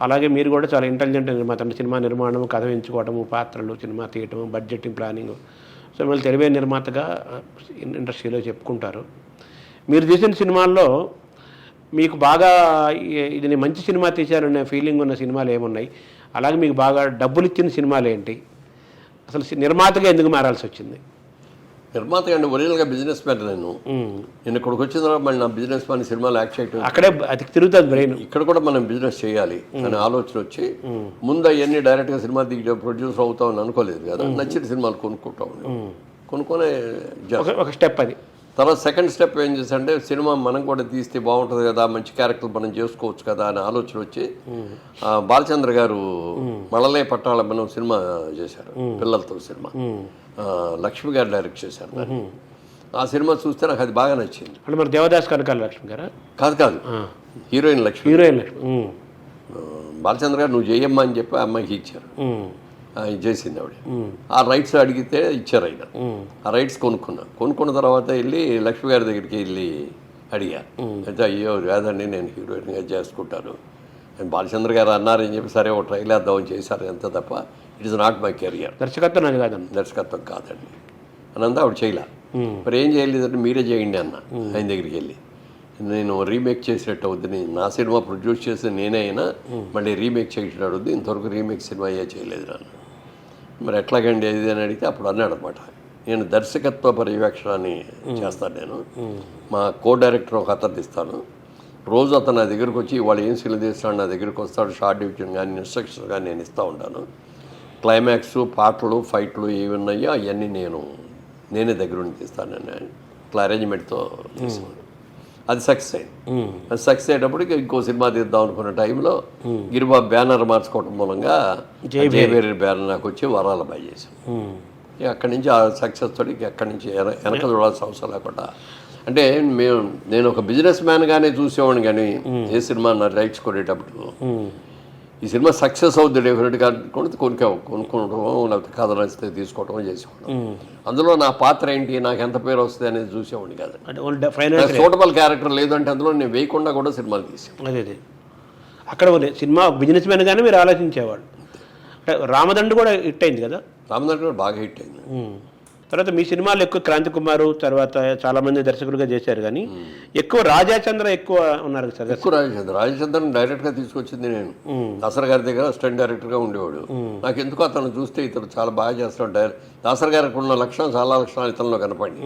అలాగే మీరు కూడా చాలా ఇంటెలిజెంట్ నిర్మాత అంటే సినిమా నిర్మాణం, కథ ఎంచుకోవడము, పాత్రలు, సినిమా తీయటము, బడ్జెటింగ్, ప్లానింగ్. సో మీరు తెలివైన నిర్మాతగా ఇండస్ట్రీలో చెప్పుకుంటారు. మీరు తీసిన సినిమాల్లో మీకు బాగా ఇది నేను మంచి సినిమా తీశాననే ఫీలింగ్ ఉన్న సినిమాలు ఏమున్నాయి? అలాగే మీకు బాగా డబ్బులు ఇచ్చిన సినిమాలు ఏంటి? అసలు నిర్మాతగా ఎందుకు మారాల్సి వచ్చింది? నిర్మాత అండి ఒరిజినల్గా బిజినెస్ మ్యాన్. నేను ఇక్కడికి వచ్చిన తర్వాత మళ్ళీ నా బిజినెస్ మ్యాన్ సినిమాలు యాక్ట్ చేయటం, అక్కడే అది తిరుగుతుంది బ్రెయిన్. ఇక్కడ కూడా మనం బిజినెస్ చేయాలి అనే ఆలోచన వచ్చి ముందు అవన్నీ డైరెక్ట్గా సినిమా దిగి ప్రొడ్యూసర్ అవుతామని అనుకోలేదు కదా. నచ్చిన సినిమాలు కొనుక్కుంటాం, కొనుక్కొనే ఒక స్టెప్ అది. తర్వాత సెకండ్ స్టెప్ ఏం చేశారంటే సినిమా మనం కూడా తీస్తే బాగుంటుంది కదా, మంచి క్యారెక్టర్ మనం చేసుకోవచ్చు కదా అనే ఆలోచన వచ్చి బాలచంద్ర గారు మళ్ళలే పట్టాల మనం సినిమా చేశారు, పిల్లలతో సినిమా. లక్ష్మి గారు డైరెక్ట్ చేశారు దాన్ని. ఆ సినిమా చూస్తే నాకు అది బాగా నచ్చింది. అంటే మరి దేవదాస్ కనకాల లక్ష్మి గారా? కాదు, హీరోయిన్ లక్ష్మి. హీరోయిన్ లక్ష్మి. బాలచంద్ర గారు నువ్వు చేయమ్మా అని చెప్పి ఆ అమ్మాయికి ఇచ్చారు, చేసింది ఆవిడ. ఆ రైట్స్ అడిగితే ఇచ్చారు ఆయన. ఆ రైట్స్ కొనుక్కున్న తర్వాత వెళ్ళి లక్ష్మి గారి దగ్గరికి వెళ్ళి అడిగా. అయితే అయ్యో కాదండి నేను హీరోయిన్గా చేసుకుంటాను, నేను బాలచంద్ర గారు అన్నారని చెప్పి సరే ఒక ట్రైల్ వేద్దామని చేశారు అంతే తప్ప it is not my career. దర్శకత్వం అది కాదండి, దర్శకత్వం కాదండి అనంతా ఆవిడ చేయలే. మరి ఏం చేయలేదంటే మీరే చేయండి అన్న ఆయన దగ్గరికి వెళ్ళి. నేను రీమేక్ చేసినట్టు అవుద్ది, నా సినిమా ప్రొడ్యూస్ చేసి నేనే అయినా మళ్ళీ రీమేక్ చేసినట్టు అవుద్ది, ఇంతవరకు రీమేక్ సినిమా అయ్యే చేయలేదు నన్ను, మరి ఎట్లాగండి అది అని అడిగితే అప్పుడు అన్నాడు అనమాట, నేను దర్శకత్వ పర్యవేక్షణని చేస్తాను, నేను మా కో డైరెక్టర్ ఒక అతను ఇస్తాను, రోజు అతను నా దగ్గరకు వచ్చి వాళ్ళు ఏం సినిమా తీస్తాడు నా దగ్గరికి వస్తాడు, షార్ట్ డివిజన్ కానీ ఇన్స్ట్రక్షన్స్ కానీ నేను ఇస్తూ ఉంటాను, క్లైమాక్స్, పాటలు, ఫైట్లు ఏవి ఉన్నాయో అవన్నీ నేనే దగ్గర ఉండి తీస్తాను అని ఇట్లా అరేంజ్మెంట్తో తీసుకున్నాను. అది సక్సెస్ అయింది. అది సక్సెస్ అయ్యేటప్పటికి ఇంకో సినిమా తీద్దాం అనుకున్న టైంలో గిరిబాబు బ్యానర్ మార్చుకోవడం మూలంగా జయవేరి బ్యానర్ నాకు వచ్చి వరాల బాయ్ చేశాం. అక్కడి నుంచి ఆ సక్సెస్ తోటి అక్కడి నుంచి వెనక చూడాల్సిన అవసరం లేకుండా, అంటే నేను ఒక బిజినెస్ మ్యాన్గానే చూసేవాడిని, కానీ ఏ సినిమా నా రైట్స్ కొనేటప్పుడు ఈ సినిమా సక్సెస్ అవుద్ది డెఫినెట్గా కొనుక్కోవడం, లేకపోతే కథ నచ్చితే తీసుకోవడం చేసుకోవడం, అందులో నా పాత్ర ఏంటి, నాకు ఎంత పేరు వస్తుంది అనేది చూసేవాడిని కాదు. సూటబుల్ క్యారెక్టర్ లేదంటే అందులో నేను వేయకుండా కూడా సినిమాలు తీసాను. అదే అక్కడ సినిమా బిజినెస్ మ్యాన్ గానే మీరు ఆలోచించేవాడు. అంటే రామదండు కూడా హిట్ అయింది కదా? రామదండు కూడా బాగా హిట్ అయింది. తర్వాత మీ సినిమాలు ఎక్కువ క్రాంతి కుమారు తర్వాత చాలామంది దర్శకులుగా చేశారు, కానీ ఎక్కువ రాజాచంద్ర ఎక్కువ ఉన్నారు సార్. ఎక్కువ రాజచంద్రని డైరెక్ట్గా తీసుకొచ్చింది నేను. దాసర్ గారి దగ్గర అసిస్టెంట్ డైరెక్టర్గా ఉండేవాడు. నాకు ఎందుకు అతను చూస్తే ఇతను చాలా బాగా చేస్తాడు, దాసర్ గారికి ఉన్న లక్షణం చాలా లక్షణాలు ఇతనిలో కనపడి,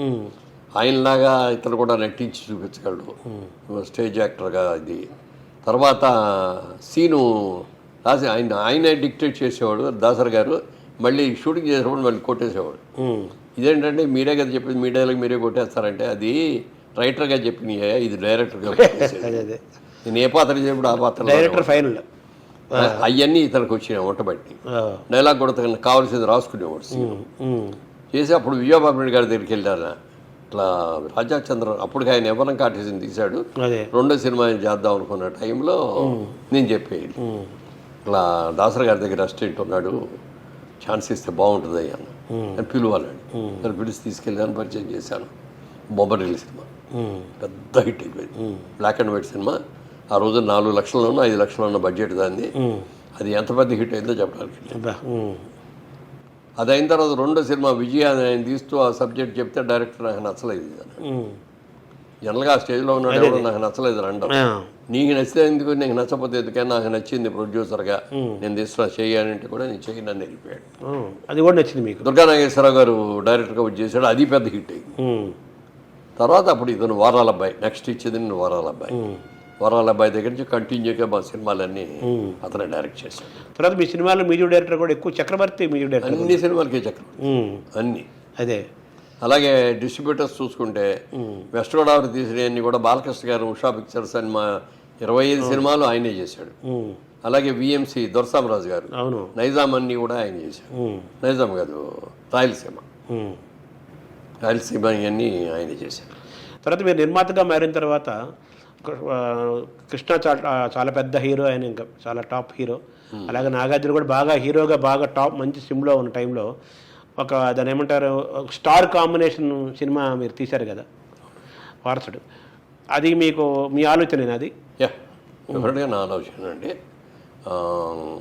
ఆయనలాగా ఇతను కూడా నటించి చూపించగలడు స్టేజ్ యాక్టర్గా. ఇది తర్వాత సీను రాసి ఆయనే డిక్టేట్ చేసేవాడు దాసర్ గారు, మళ్ళీ షూటింగ్ చేసేటప్పుడు మళ్ళీ కొట్టేసేవాడు. ఇదేంటంటే మీరే కదా చెప్పింది, మీడియాలకు మీరే కొట్టేస్తారంటే అది రైటర్గా చెప్పినాయా, ఇది డైరెక్టర్గా. నేను ఏ పాత్ర చెప్పినప్పుడు ఆ పాత్ర డైరెక్టర్ ఫైనల్ అవన్నీ ఇతనికి వచ్చినాయి వంటబట్టి. డైలాగ్ కూడా కావాల్సింది రాసుకునేవాడు చేసి. అప్పుడు విజయబాబు రెడ్డి గారి దగ్గరికి వెళ్ళారు, ఇట్లా రాజాచంద్ర అప్పటికి ఆయన ఎవరం కాటేసింది తీశాడు, రెండో సినిమా చేద్దాం అనుకున్న టైంలో నేను చెప్పేది ఇట్లా దాసర్ గారి దగ్గర అసిస్టెంట్ ఉన్నాడు, ఛాన్స్ ఇస్తే బాగుంటుంది అయ్యాను అని పిలువాలండి. నేను పిలిచి తీసుకెళ్ళాను, పరిచయం చేశాను. బొమ్మరిల్లు సినిమా పెద్ద హిట్ అయిపోయింది, బ్లాక్ అండ్ వైట్ సినిమా. ఆ రోజు 4 లక్షల్లోనూ 5 లక్షల బడ్జెట్ దాన్ని. అది ఎంత పెద్ద హిట్ అయిందో చెప్పడానికి. అది అయిన తర్వాత రెండో సినిమా విజయ ఆయన తీస్తూ ఆ సబ్జెక్ట్ చెప్తే డైరెక్టర్ నాకు నచ్చలేదు. జనరల్గా ఆ స్టేజ్లో ఉన్నాడు ఎవరు నాకు నచ్చలేదు రండి, నీకు నచ్చితే ఎందుకు, నీకు నచ్చకపోతే ఎందుకని, నాకు నచ్చింది ప్రొడ్యూసర్గా నేను తీసుకున్నా చేయాలంటే కూడా నేను చేయను అని వెళ్ళిపోయాడు. అది కూడా నచ్చింది మీకు. దుర్గా నాగేశ్వరరావు గారు డైరెక్టర్గా చేశాడు, అది పెద్ద హిట్ అయింది. తర్వాత అప్పుడు ఇతను వారాల అబ్బాయి నెక్స్ట్ ఇచ్చేది, నేను వారాల అబ్బాయి. వరాల అబ్బాయి దగ్గర నుంచి కంటిన్యూగా మా సినిమాలన్నీ అతనే డైరెక్ట్ చేశాడు. తర్వాత మీ సినిమాలో మ్యూజిక్ డైరెక్టర్ కూడా ఎక్కువ చక్రవర్తి మ్యూజిక్ డైరెక్టర్, అన్ని సినిమాలకే చక్రవర్తి, అన్ని అదే అలాగే డిస్ట్రిబ్యూటర్స్ చూసుకుంటే వెస్ట్ గోదావరి తీసినవన్నీ కూడా బాలకృష్ణ గారు ఉషా పిక్చర్స్ అని 25 సినిమాలు ఆయనే చేశాడు. అలాగే విఎంసి దొరసామరాజు గారు అవును నైజాం అన్నీ కూడా ఆయన చేశాడు. నైజాం కాదు, రాయలసీమ ఇవన్నీ ఆయనే చేశాడు. తర్వాత మీరు నిర్మాతగా మారిన తర్వాత కృష్ణ చాలా పెద్ద హీరో, ఆయన ఇంకా చాలా టాప్ హీరో. అలాగే నాగార్జున కూడా బాగా హీరోగా బాగా టాప్ మంచి సిమ్లో ఉన్న టైంలో దాని ఏమంటారు స్టార్ కాంబినేషన్ సినిమా మీరు తీశారు కదా వారసుడు. అది మీకు మీ ఆలోచనేనా? అది డెఫినెట్గా నా ఆలోచన అండి.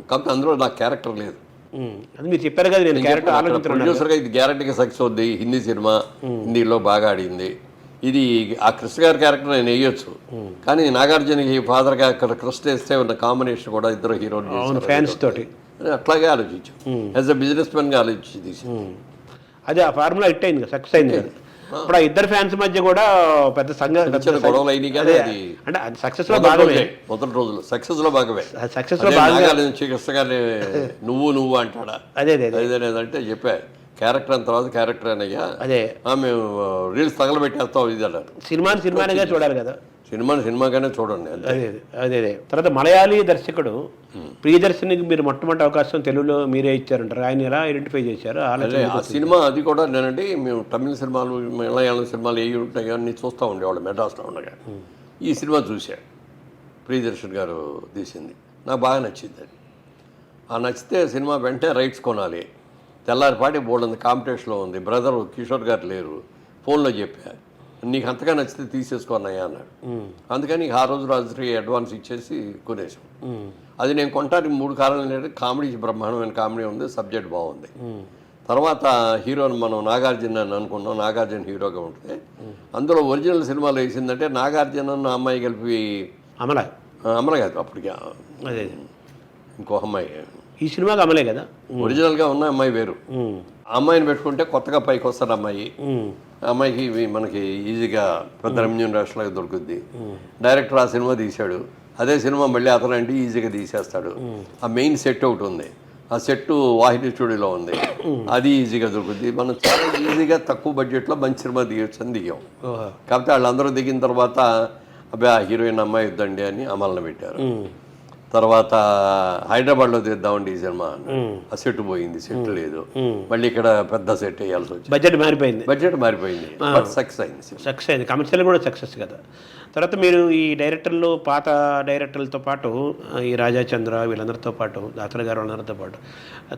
కాకపోతే అందులో నాకు క్యారెక్టర్ లేదు. అది మీరు చెప్పారు కదా, నేను క్యారెక్టర్ ఆలోచించాను. ప్రొడ్యూసర్గా ఇది గ్యారెంటీగా సక్సెస్ అవుద్ది. హిందీ సినిమా హిందీలో బాగా ఆడింది. ఇది ఆ కృష్ణ గారి క్యారెక్టర్ నేను వేయొచ్చు, కానీ నాగార్జునకి ఫాదర్గా అక్కడ కృష్ణ వేస్తే ఉన్న కాంబినేషన్ కూడా ఇద్దరు హీరోలు ఫ్యాన్స్ తోటి అట్లాగే ఆలోచించాం. యాజ్ అ బిజినెస్ మ్యాన్గా ఆలోచించి తీసి అదే ఆ ఫార్ములా హిట్ అయింది, సక్సెస్ అయింది. ఇప్పుడు ఆ ఇద్దరు ఫ్యాన్స్ మధ్య కూడా పెద్ద గొడవలు అయినాయి కదా. అది అంటే సక్సెస్ లో భాగమే, మొదటి రోజులు సక్సెస్ లో భాగమే. సక్సెస్ లో భాగంగా కృష్ణ గారిని నువ్వు అంటాడా? అదే అంటే చెప్పా క్యారెక్టర్ అంత తర్వాత క్యారెక్టర్ అనయ్యా, అదే మేము రీల్స్ తగలబెట్టేస్తాం ఇది అన్నారు. సినిమానిగా చూడాలి కదా, సినిమాగానే చూడండి. అదే తర్వాత మలయాళీ దర్శకుడు ప్రియదర్శనికి మీరు మొట్టమొదటి అవకాశం తెలుగులో మీరే ఇచ్చారంటారు. ఆయన ఎలా ఐడెంటిఫై చేశారు? ఆ సినిమా అది కూడా నేనండి, మేము తమిళ సినిమాలు మలయాళం సినిమాలు ఏ ఉంటాయో అన్ని చూస్తూ ఉండేవాళ్ళు మెడ్రాస్లో ఉండగా. ఈ సినిమా చూసా, ప్రియదర్శన్ గారు తీసింది, నాకు బాగా నచ్చింది. అది నచ్చితే సినిమా వెంటనే రైట్స్ కొనాలి. తెల్లారిపాటి బోర్డు కాంపిటీషన్లో ఉంది, బ్రదర్ కిషోర్ గారు లేరు, ఫోన్లో చెప్పా నీకు అంతగా నచ్చితే తీసేసుకున్నాయా అన్నాడు. అందుకని ఆ రోజు రాత్రి అడ్వాన్స్ ఇచ్చేసి కొనేసాం. అది నేను కొనడానికి 3 కారణాలు ఏంటంటే కామెడీ బ్రహ్మాండమైన కామెడీ ఉంది, సబ్జెక్ట్ బాగుంది. తర్వాత హీరోని మనం నాగార్జున అని అనుకున్నాం, నాగార్జున హీరోగా ఉంటుంది. అందులో ఒరిజినల్ సినిమాలో వేసిందంటే నాగార్జున అమ్మాయి కలిపి అమల కాదు అప్పటికి ఇంకో అమ్మాయి. ఈ సినిమాకి అమలే కదా, ఒరిజినల్గా ఉన్న అమ్మాయి వేరు. ఆ అమ్మాయిని పెట్టుకుంటే కొత్తగా పైకి వస్తాడు అమ్మాయి. అమ్మాయికి మనకి ఈజీగా పెద్ద రెమ్యూనరేషన్లాగా దొరుకుద్ది. డైరెక్టర్ ఆ సినిమా తీశాడు, అదే సినిమా మళ్ళీ అతనంటే ఈజీగా తీసేస్తాడు. ఆ మెయిన్ సెట్ ఒకటి ఉంది, ఆ సెట్ వాహిని స్టూడియోలో ఉంది, అది ఈజీగా దొరుకుద్ది. మనం చాలా ఈజీగా తక్కువ బడ్జెట్లో మంచి సినిమా తీయొచ్చు అని దిగాం. కాకపోతే వాళ్ళందరూ దిగిన తర్వాత అబ్బాయి ఆ హీరోయిన్ అమ్మాయి వద్దండి అని అమలను పెట్టారు. తర్వాత హైదరాబాద్లో తీద్దామండి ఈ సినిమా, ఆ సెట్ పోయింది, సెట్ లేదు. మళ్ళీ ఇక్కడ పెద్ద సెట్ వేయాల్సి వచ్చింది, బడ్జెట్ మారిపోయింది. సక్సెస్ అయింది, కమర్షియల్ కూడా సక్సెస్ కదా. తర్వాత మీరు ఈ డైరెక్టర్లు పాత డైరెక్టర్లతో పాటు ఈ రాజాచంద్ర వీళ్ళందరితో పాటు దాతల గారు వాళ్ళందరితో పాటు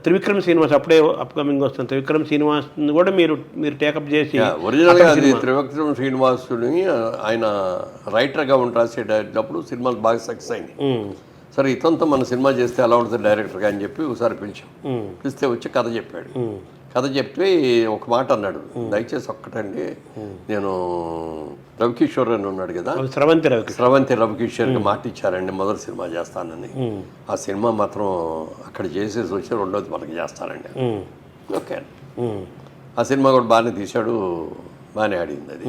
త్రివిక్రమ్ శ్రీనివాస్ అప్పుడే అప్కమింగ్ వస్తుంది, త్రివిక్రమ్ శ్రీనివాస్ కూడా మీరు టేకప్ చేసి ఒరిజినల్గా అది త్రివిక్రమ్ శ్రీనివాసుని ఆయన రైటర్గా ఉండి రాసేటప్పుడు సినిమాలు బాగా సక్సెస్ అయినాయి. సరే ఇతంతో మన సినిమా చేస్తే ఎలా ఉంటుంది డైరెక్టర్గా అని చెప్పి ఒకసారి పిలిచాం. పిలిస్తే వచ్చి కథ చెప్పాడు. కథ చెప్పి ఒక మాట అన్నాడు, దయచేసి ఒక్కటండి, నేను రవికిషోర్ అని ఉన్నాడు కదా, స్రవంతి రవికిషోర్కి మాట ఇచ్చారండి మొదటి సినిమా చేస్తానని. ఆ సినిమా మాత్రం అక్కడ చేసేసి వచ్చి రెండోది మనకి చేస్తానండి. ఓకే, ఆ సినిమా కూడా బాగానే తీశాడు, బాగానే ఆడింది అది.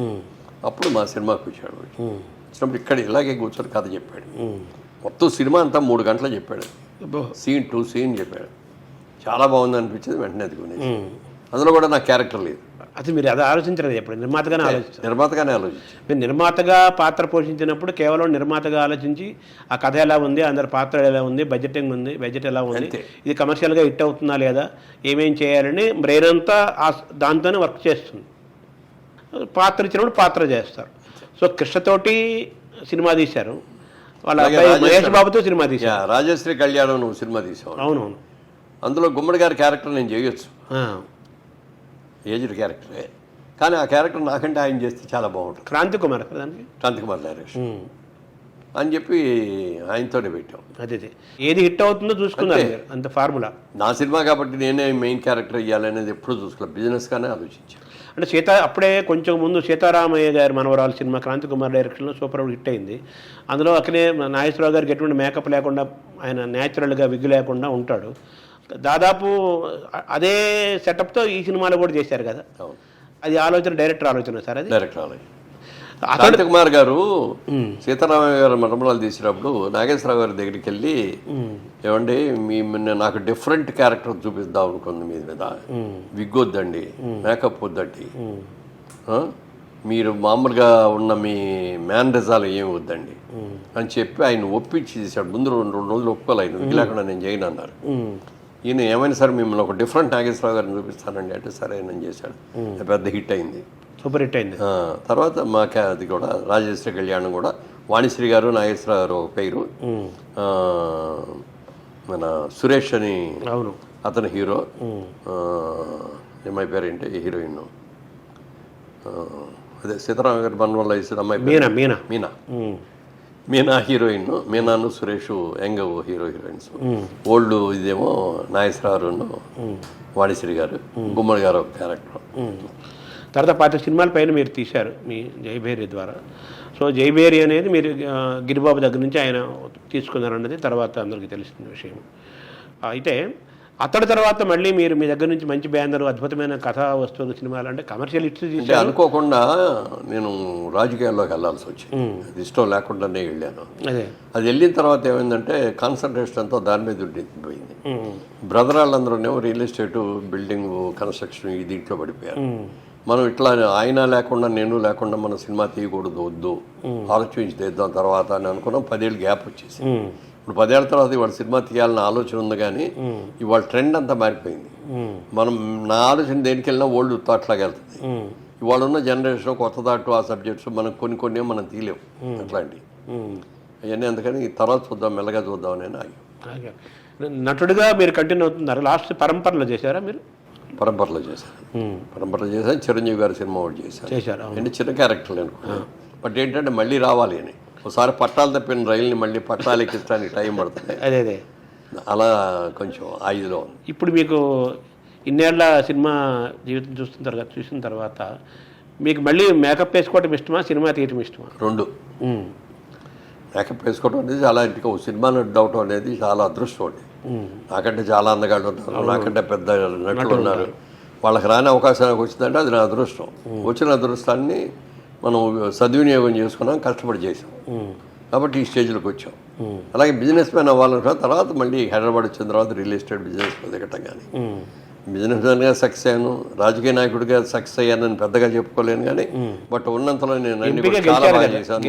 అప్పుడు మా సినిమాకి వచ్చాడు. వచ్చినప్పుడు ఇక్కడ ఇలాగే కూర్చొని కథ చెప్పాడు. మొత్తం సినిమా అంతా 3 గంటలు చెప్పాడు, సీన్ టు సీన్ చెప్పాడు. చాలా బాగుంది అనిపించింది, వెంటనే అది కొనేసి. అందులో కూడా నాకు క్యారెక్టర్ లేదు. అది మీరు అది ఆలోచించలేదు ఎప్పుడు? నిర్మాతగానే ఆలోచించారు. మీరు నిర్మాతగా పాత్ర పోషించినప్పుడు కేవలం నిర్మాతగా ఆలోచించి ఆ కథ ఎలా ఉంది, అందరి పాత్ర ఎలా ఉంది, బడ్జెట్ ఎలా ఉంది, ఇది కమర్షియల్గా హిట్ అవుతుందా లేదా, ఏమేం చేయాలని బ్రెయిన్ అంతా దాంతోనే వర్క్ చేస్తుంది. పాత్ర ఇచ్చినప్పుడు పాత్ర చేస్తారు. సో కృష్ణతోటి సినిమా తీశారు, వాళ్ళ మహేష్ బాబుతో సినిమా తీశారు, రాజశ్రీ కళ్యాణం నువ్వు సినిమా తీసావు. అవునవును, అందులో గుమ్మడి గారి క్యారెక్టర్ నేను చేయొచ్చు, ఏజ్డ్ క్యారెక్టరే, కానీ ఆ క్యారెక్టర్ నాకంటే ఆయన చేస్తే చాలా బాగుంటుంది. క్రాంతి కుమార్ డైరెక్షన్ అని చెప్పి ఆయనతోనే పెట్టాం. అదే ఏది హిట్ అవుతుందో చూసుకున్నారు, అంత ఫార్ములా. నా సినిమా కాబట్టి నేనే మెయిన్ క్యారెక్టర్ ఇవ్వాలనేది ఎప్పుడు చూసుకోవాలి, బిజినెస్గానే ఆలోచించాను. అంటే అప్పుడే కొంచెం ముందు సీతారామయ్య గారి మనవరాలు సినిమా క్రాంతి కుమార్ డైరెక్షన్లో సూపర్ హిట్ అయింది. అందులో అక్కడే నాగేశ్వరరావు గారికి ఎటువంటి మేకప్ లేకుండా ఆయన న్యాచురల్గా విగ్గు లేకుండా ఉంటాడు. దాదాపు అదే సెటప్తో ఈ సినిమాలో కూడా చేశారు కదా. అది డైరెక్టర్ ఆలోచన సార్, అది డైరెక్టర్ ఆలోచన. శాంతకుమార్ గారు సీతారామయ్య గారు మరమరాలు తీసినప్పుడు నాగేశ్వరరావు గారి దగ్గరికి వెళ్ళి ఏమండి నాకు డిఫరెంట్ క్యారెక్టర్ చూపిద్దాం అనుకుంది మీ మీద విగ్ వద్దండి, మేకప్ వద్దండి, మీరు మామూలుగా ఉన్న మీ మేనరిజాలు ఏమి వద్దండి అని చెప్పి ఆయన ఒప్పించి చేశాడు. ముందు రెండు రోజులు ఒప్పుకోవాలి, ఆయన విగ్ లేకుండా నేను చేయను అన్నారు. ఈయన ఏమైనా సరే మిమ్మల్ని ఒక డిఫరెంట్ నాగేశ్వరరావు గారిని చూపిస్తానండి అంటే సరే అని చేశాడు. పెద్ద హిట్ అయింది, సూపర్ హిట్ అయింది. తర్వాత మాకే అది కూడా రాజేశ్వరి కళ్యాణం కూడా వాణిశ్రీ గారు నాగేశ్వరరావు గారు ఒక పేరు, మన సురేష్ అని అవును అతను హీరో, అమ్మాయి పేరు ఏంటి హీరోయిన్, అదే సీతారామ గారి మన వల్ల వేసిన అమ్మాయి మీనా మీనా హీరోయిన్, మీనాను సురేష్ యంగ్ హీరోయిన్స్, ఓల్డ్ ఇదేమో నాగేశ్వరరావు వాణిశ్రీ గారు, గుమ్మడి గారు ఒక క్యారెక్టర్. తర్వాత 5 సినిమాల పైన మీరు తీశారు మీ జయభేరి ద్వారా. సో జయభేరి అనేది మీరు గిరిబాబు దగ్గర నుంచి ఆయన తీసుకున్నారన్నది తర్వాత అందరికీ తెలిసిన విషయం. అయితే అతడి తర్వాత మళ్ళీ మీరు మీ దగ్గర నుంచి మంచి బ్యానర్, అద్భుతమైన కథా వస్తువులు, సినిమాలు అంటే కమర్షియల్ హిట్స్ తీసి అనుకోకుండా నేను రాజకీయాల్లోకి వెళ్ళాల్సి వచ్చింది. అది ఇష్టం లేకుండానే వెళ్ళాను. అది వెళ్ళిన తర్వాత ఏమైందంటే కాన్సన్ట్రేషన్ అంతా దాని మీద ఉండిపోయింది. బ్రదర్ వాళ్ళందరూ రియల్ ఎస్టేట్, బిల్డింగ్ కన్స్ట్రక్షన్ ఈ దీంట్లో పడిపోయారు. మనం ఇట్లా ఆయన లేకుండా నేను లేకుండా మన సినిమా తీయకూడదు, వద్దు, ఆలోచించి తీద్దాం తర్వాత అని అనుకున్నాం. 10 ఏళ్ళు గ్యాప్ వచ్చేసి ఇప్పుడు 10 ఏళ్ళ తర్వాత ఇవాళ సినిమా తీయాలన్న ఆలోచన ఉంది, కానీ ఇవాళ ట్రెండ్ అంతా మారిపోయింది. నా ఆలోచన దేనికి వెళ్ళినా ఓల్డ్ థాట్ లాగా వెళ్తుంది. ఇవాళ ఉన్న జనరేషన్ కొత్త థాట్, ఆ సబ్జెక్ట్స్ మనం కొన్ని మనం తీయలేము అట్లాంటివి అవన్నీ. అందుకని తర్వాత చూద్దాం, మెల్లగా చూద్దాం అని ఆగి. నటుడిగా మీరు కంటిన్యూ అవుతున్నారు. లాస్ట్ పరంపరలో చేశారా మీరు? పరంపరలో చేశాను. చిరంజీవి గారి సినిమా ఒకటి చేశారు. అంటే చిన్న క్యారెక్టర్లు అనుకున్నాను. బట్ ఏంటంటే మళ్ళీ రావాలి అని, ఒకసారి పట్టాలు తప్పిన రైలుని మళ్ళీ పట్టాలు ఎక్కించడానికి టైం పడుతుంది. అదే అలా కొంచెం ఆయుధలో. ఇప్పుడు మీకు ఇన్నేళ్ల సినిమా జీవితం చూసిన తర్వాత మీకు మళ్ళీ మేకప్ వేసుకోవటం ఇష్టమా, సినిమా తీయటం ఇష్టమా? 2. మేకప్ వేసుకోవడం అనేది చాలా ఇంటికి ఒక సినిమా నటు అవటం అనేది చాలా అదృష్టం అండి. నాకంటే చాలా అందగాళ్ళు ఉన్నారు, నాకంటే పెద్ద నటులు ఉన్నారు. వాళ్ళకి రాని అవకాశానికి వచ్చిందంటే అది నా అదృష్టం. వచ్చిన అదృష్టాన్ని మనం సద్వినియోగం చేసుకున్నాం, కష్టపడి చేసాం కాబట్టి ఈ స్టేజ్లోకి వచ్చాం. అలాగే బిజినెస్ మ్యాన్ అవ్వాలనుకున్న తర్వాత మళ్ళీ హైదరాబాద్ వచ్చిన తర్వాత రియల్ ఎస్టేట్ బిజినెస్లో దిగటం, కానీ బిజినెస్ మ్యాన్గా సక్సెస్ అయ్యాను, రాజకీయ నాయకుడిగా సక్సెస్ అయ్యానని పెద్దగా చెప్పుకోలేను, కానీ బట్ ఉన్నంతలో నేను అన్ని కూడా చాలా బాగా చేశాను,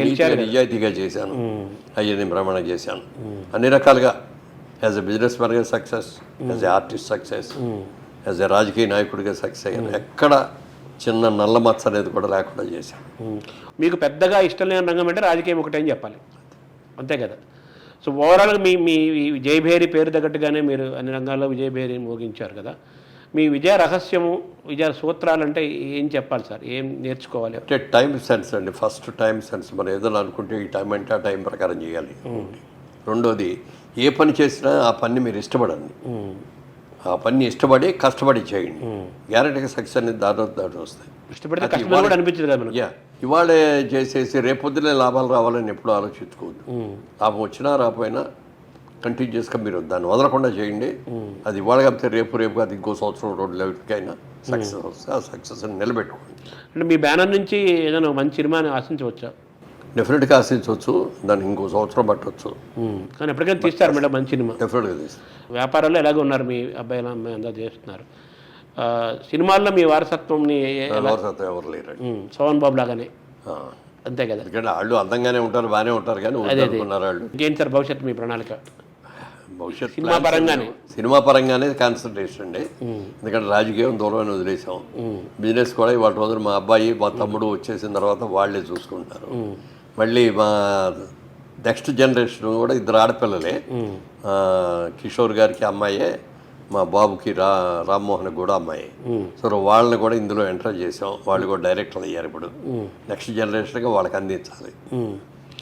నిజాయితీగా చేశాను, అయ్యని భ్రమణ చేశాను. అన్ని రకాలుగా యాజ్ ఎ బిజినెస్ మ్యాన్గా success, as a artist success, as a రాజకీయ నాయకుడిగా సక్సెస్ అయ్యాను. ఎక్కడ చిన్న నల్ల మచ్చ అనేది కూడా లేకుండా చేశాను. మీకు పెద్దగా ఇష్టం లేని రంగం అంటే రాజకీయం ఒకటే అని చెప్పాలి, అంతే కదా? సో ఓవరాల్గా మీ జయభేరి పేరు తగ్గట్టుగానే మీరు అన్ని రంగాల్లో విజయభేరి మోగించారు కదా. మీ విజయ రహస్యము, విజయ సూత్రాలు అంటే ఏం చెప్పాలి సార్? ఏం నేర్చుకోవాలి? అంటే టైం సెన్స్ అండి. First time sense. మనం ఏదైనా అనుకుంటే ఈ టైం అంటే ఆ టైం ప్రకారం చేయాలి. రెండోది, ఏ పని చేసినా ఆ పని మీరు ఇష్టపడండి, ఆ పని ఇష్టపడి కష్టపడి చేయండి, గ్యారెంటీగా సక్సెస్ అనేది దాటి వస్తాయి. ఇష్టపడితే అనిపించదు కదా. ఇవాళే చేసేసి రేపొద్దునే లాభాలు రావాలని ఎప్పుడు ఆలోచించుకోవద్దు. లాభం వచ్చినా రాకపోయినా కంటిన్యూస్గా మీరు దాన్ని వదలకుండా చేయండి. అది ఇవాళ కాకపోతే రేపు అది ఇంకో సంవత్సరం 2 లెవెల్కైనా సక్సెస్ వస్తే ఆ సక్సెస్ని నిలబెట్టుకోండి. అంటే మీ బ్యానర్ నుంచి ఏదైనా మంచి సినిమాని ఆశించవచ్చా? డెఫినెట్గా ఆశించవచ్చు, దానికి ఇంకో సంవత్సరం పట్టవచ్చు. కానీ ఎప్పటికైనా తీస్తారు మేడం మంచి సినిమా? డెఫినెట్గా తీస్తారు. వ్యాపారాల్లో ఎలాగ ఉన్నారు మీ అబ్బాయిలు, అమ్మాయి అంతా చేస్తున్నారు. సినిమాల్లో మీ వారసత్వంని ఎవరు లేరు, సోహన్ బాబు లాగానే అంతే కదా? ఎందుకంటే వాళ్ళు అందంగానే ఉంటారు, బాగానే ఉంటారు, కానీ వదులుకున్నారు వాళ్ళు. ఇంకేం సార్ భవిష్యత్తు మీ ప్రణాళిక? భవిష్యత్తు సినిమా పరంగానే కాన్సన్ట్రేషన్ అండి. ఎందుకంటే రాజకీయం దూరమైన వదిలేసాం. బిజినెస్ కూడా ఇవాళ రోజున మా అబ్బాయి మా తమ్ముడు వచ్చేసిన తర్వాత వాళ్ళే చూసుకుంటారు. మళ్ళీ మా నెక్స్ట్ జనరేషన్ కూడా 2 ఆడపిల్లలే. కిషోర్ గారికి అమ్మాయే, మా బాబుకి రామ్మోహన్ కూడా అమ్మాయి. సో వాళ్ళని కూడా ఇందులో ఎంటర్ చేసాం. వాళ్ళు కూడా డైరెక్టర్లు అయ్యారు. ఇప్పుడు నెక్స్ట్ జనరేషన్గా వాళ్ళకి అందించాలి.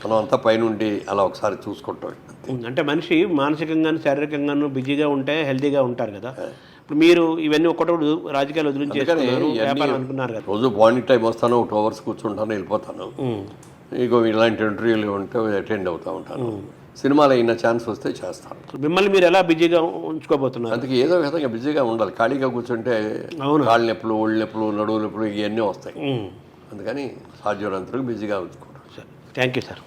మనం అంతా పైనుండి అలా ఒకసారి చూసుకుంటాం. అంటే మనిషి మానసికంగాను శారీరకంగాను బిజీగా ఉంటే హెల్తీగా ఉంటారు కదా. ఇప్పుడు మీరు ఇవన్నీ ఒక్కటి రాజకీయాలు వదిలించుకున్నారు కదా. రోజు మార్నింగ్ టైం వస్తాను, 2 hours కూర్చుంటాను, వెళ్ళిపోతాను. ఇగో ఇలాంటి ఇంటర్వ్యూలు ఉంటే అటెండ్ అవుతూ ఉంటాను. సినిమాలో అయిన ఛాన్స్ వస్తే చేస్తాను. మిమ్మల్ని మీరు ఎలా బిజీగా ఉంచుకోబోతున్నారు? అందుకే ఏదో విధంగా బిజీగా ఉండాలి. ఖాళీగా కూర్చుంటే కాళ్ళ నొప్పులు, ఒళ్ళు నొప్పులు, నడువు నొప్పులు ఇవన్నీ వస్తాయి. అందుకని సాధ్యమైనంతవరకు బిజీగా ఉంచుకోవడం. Sir thank you sir.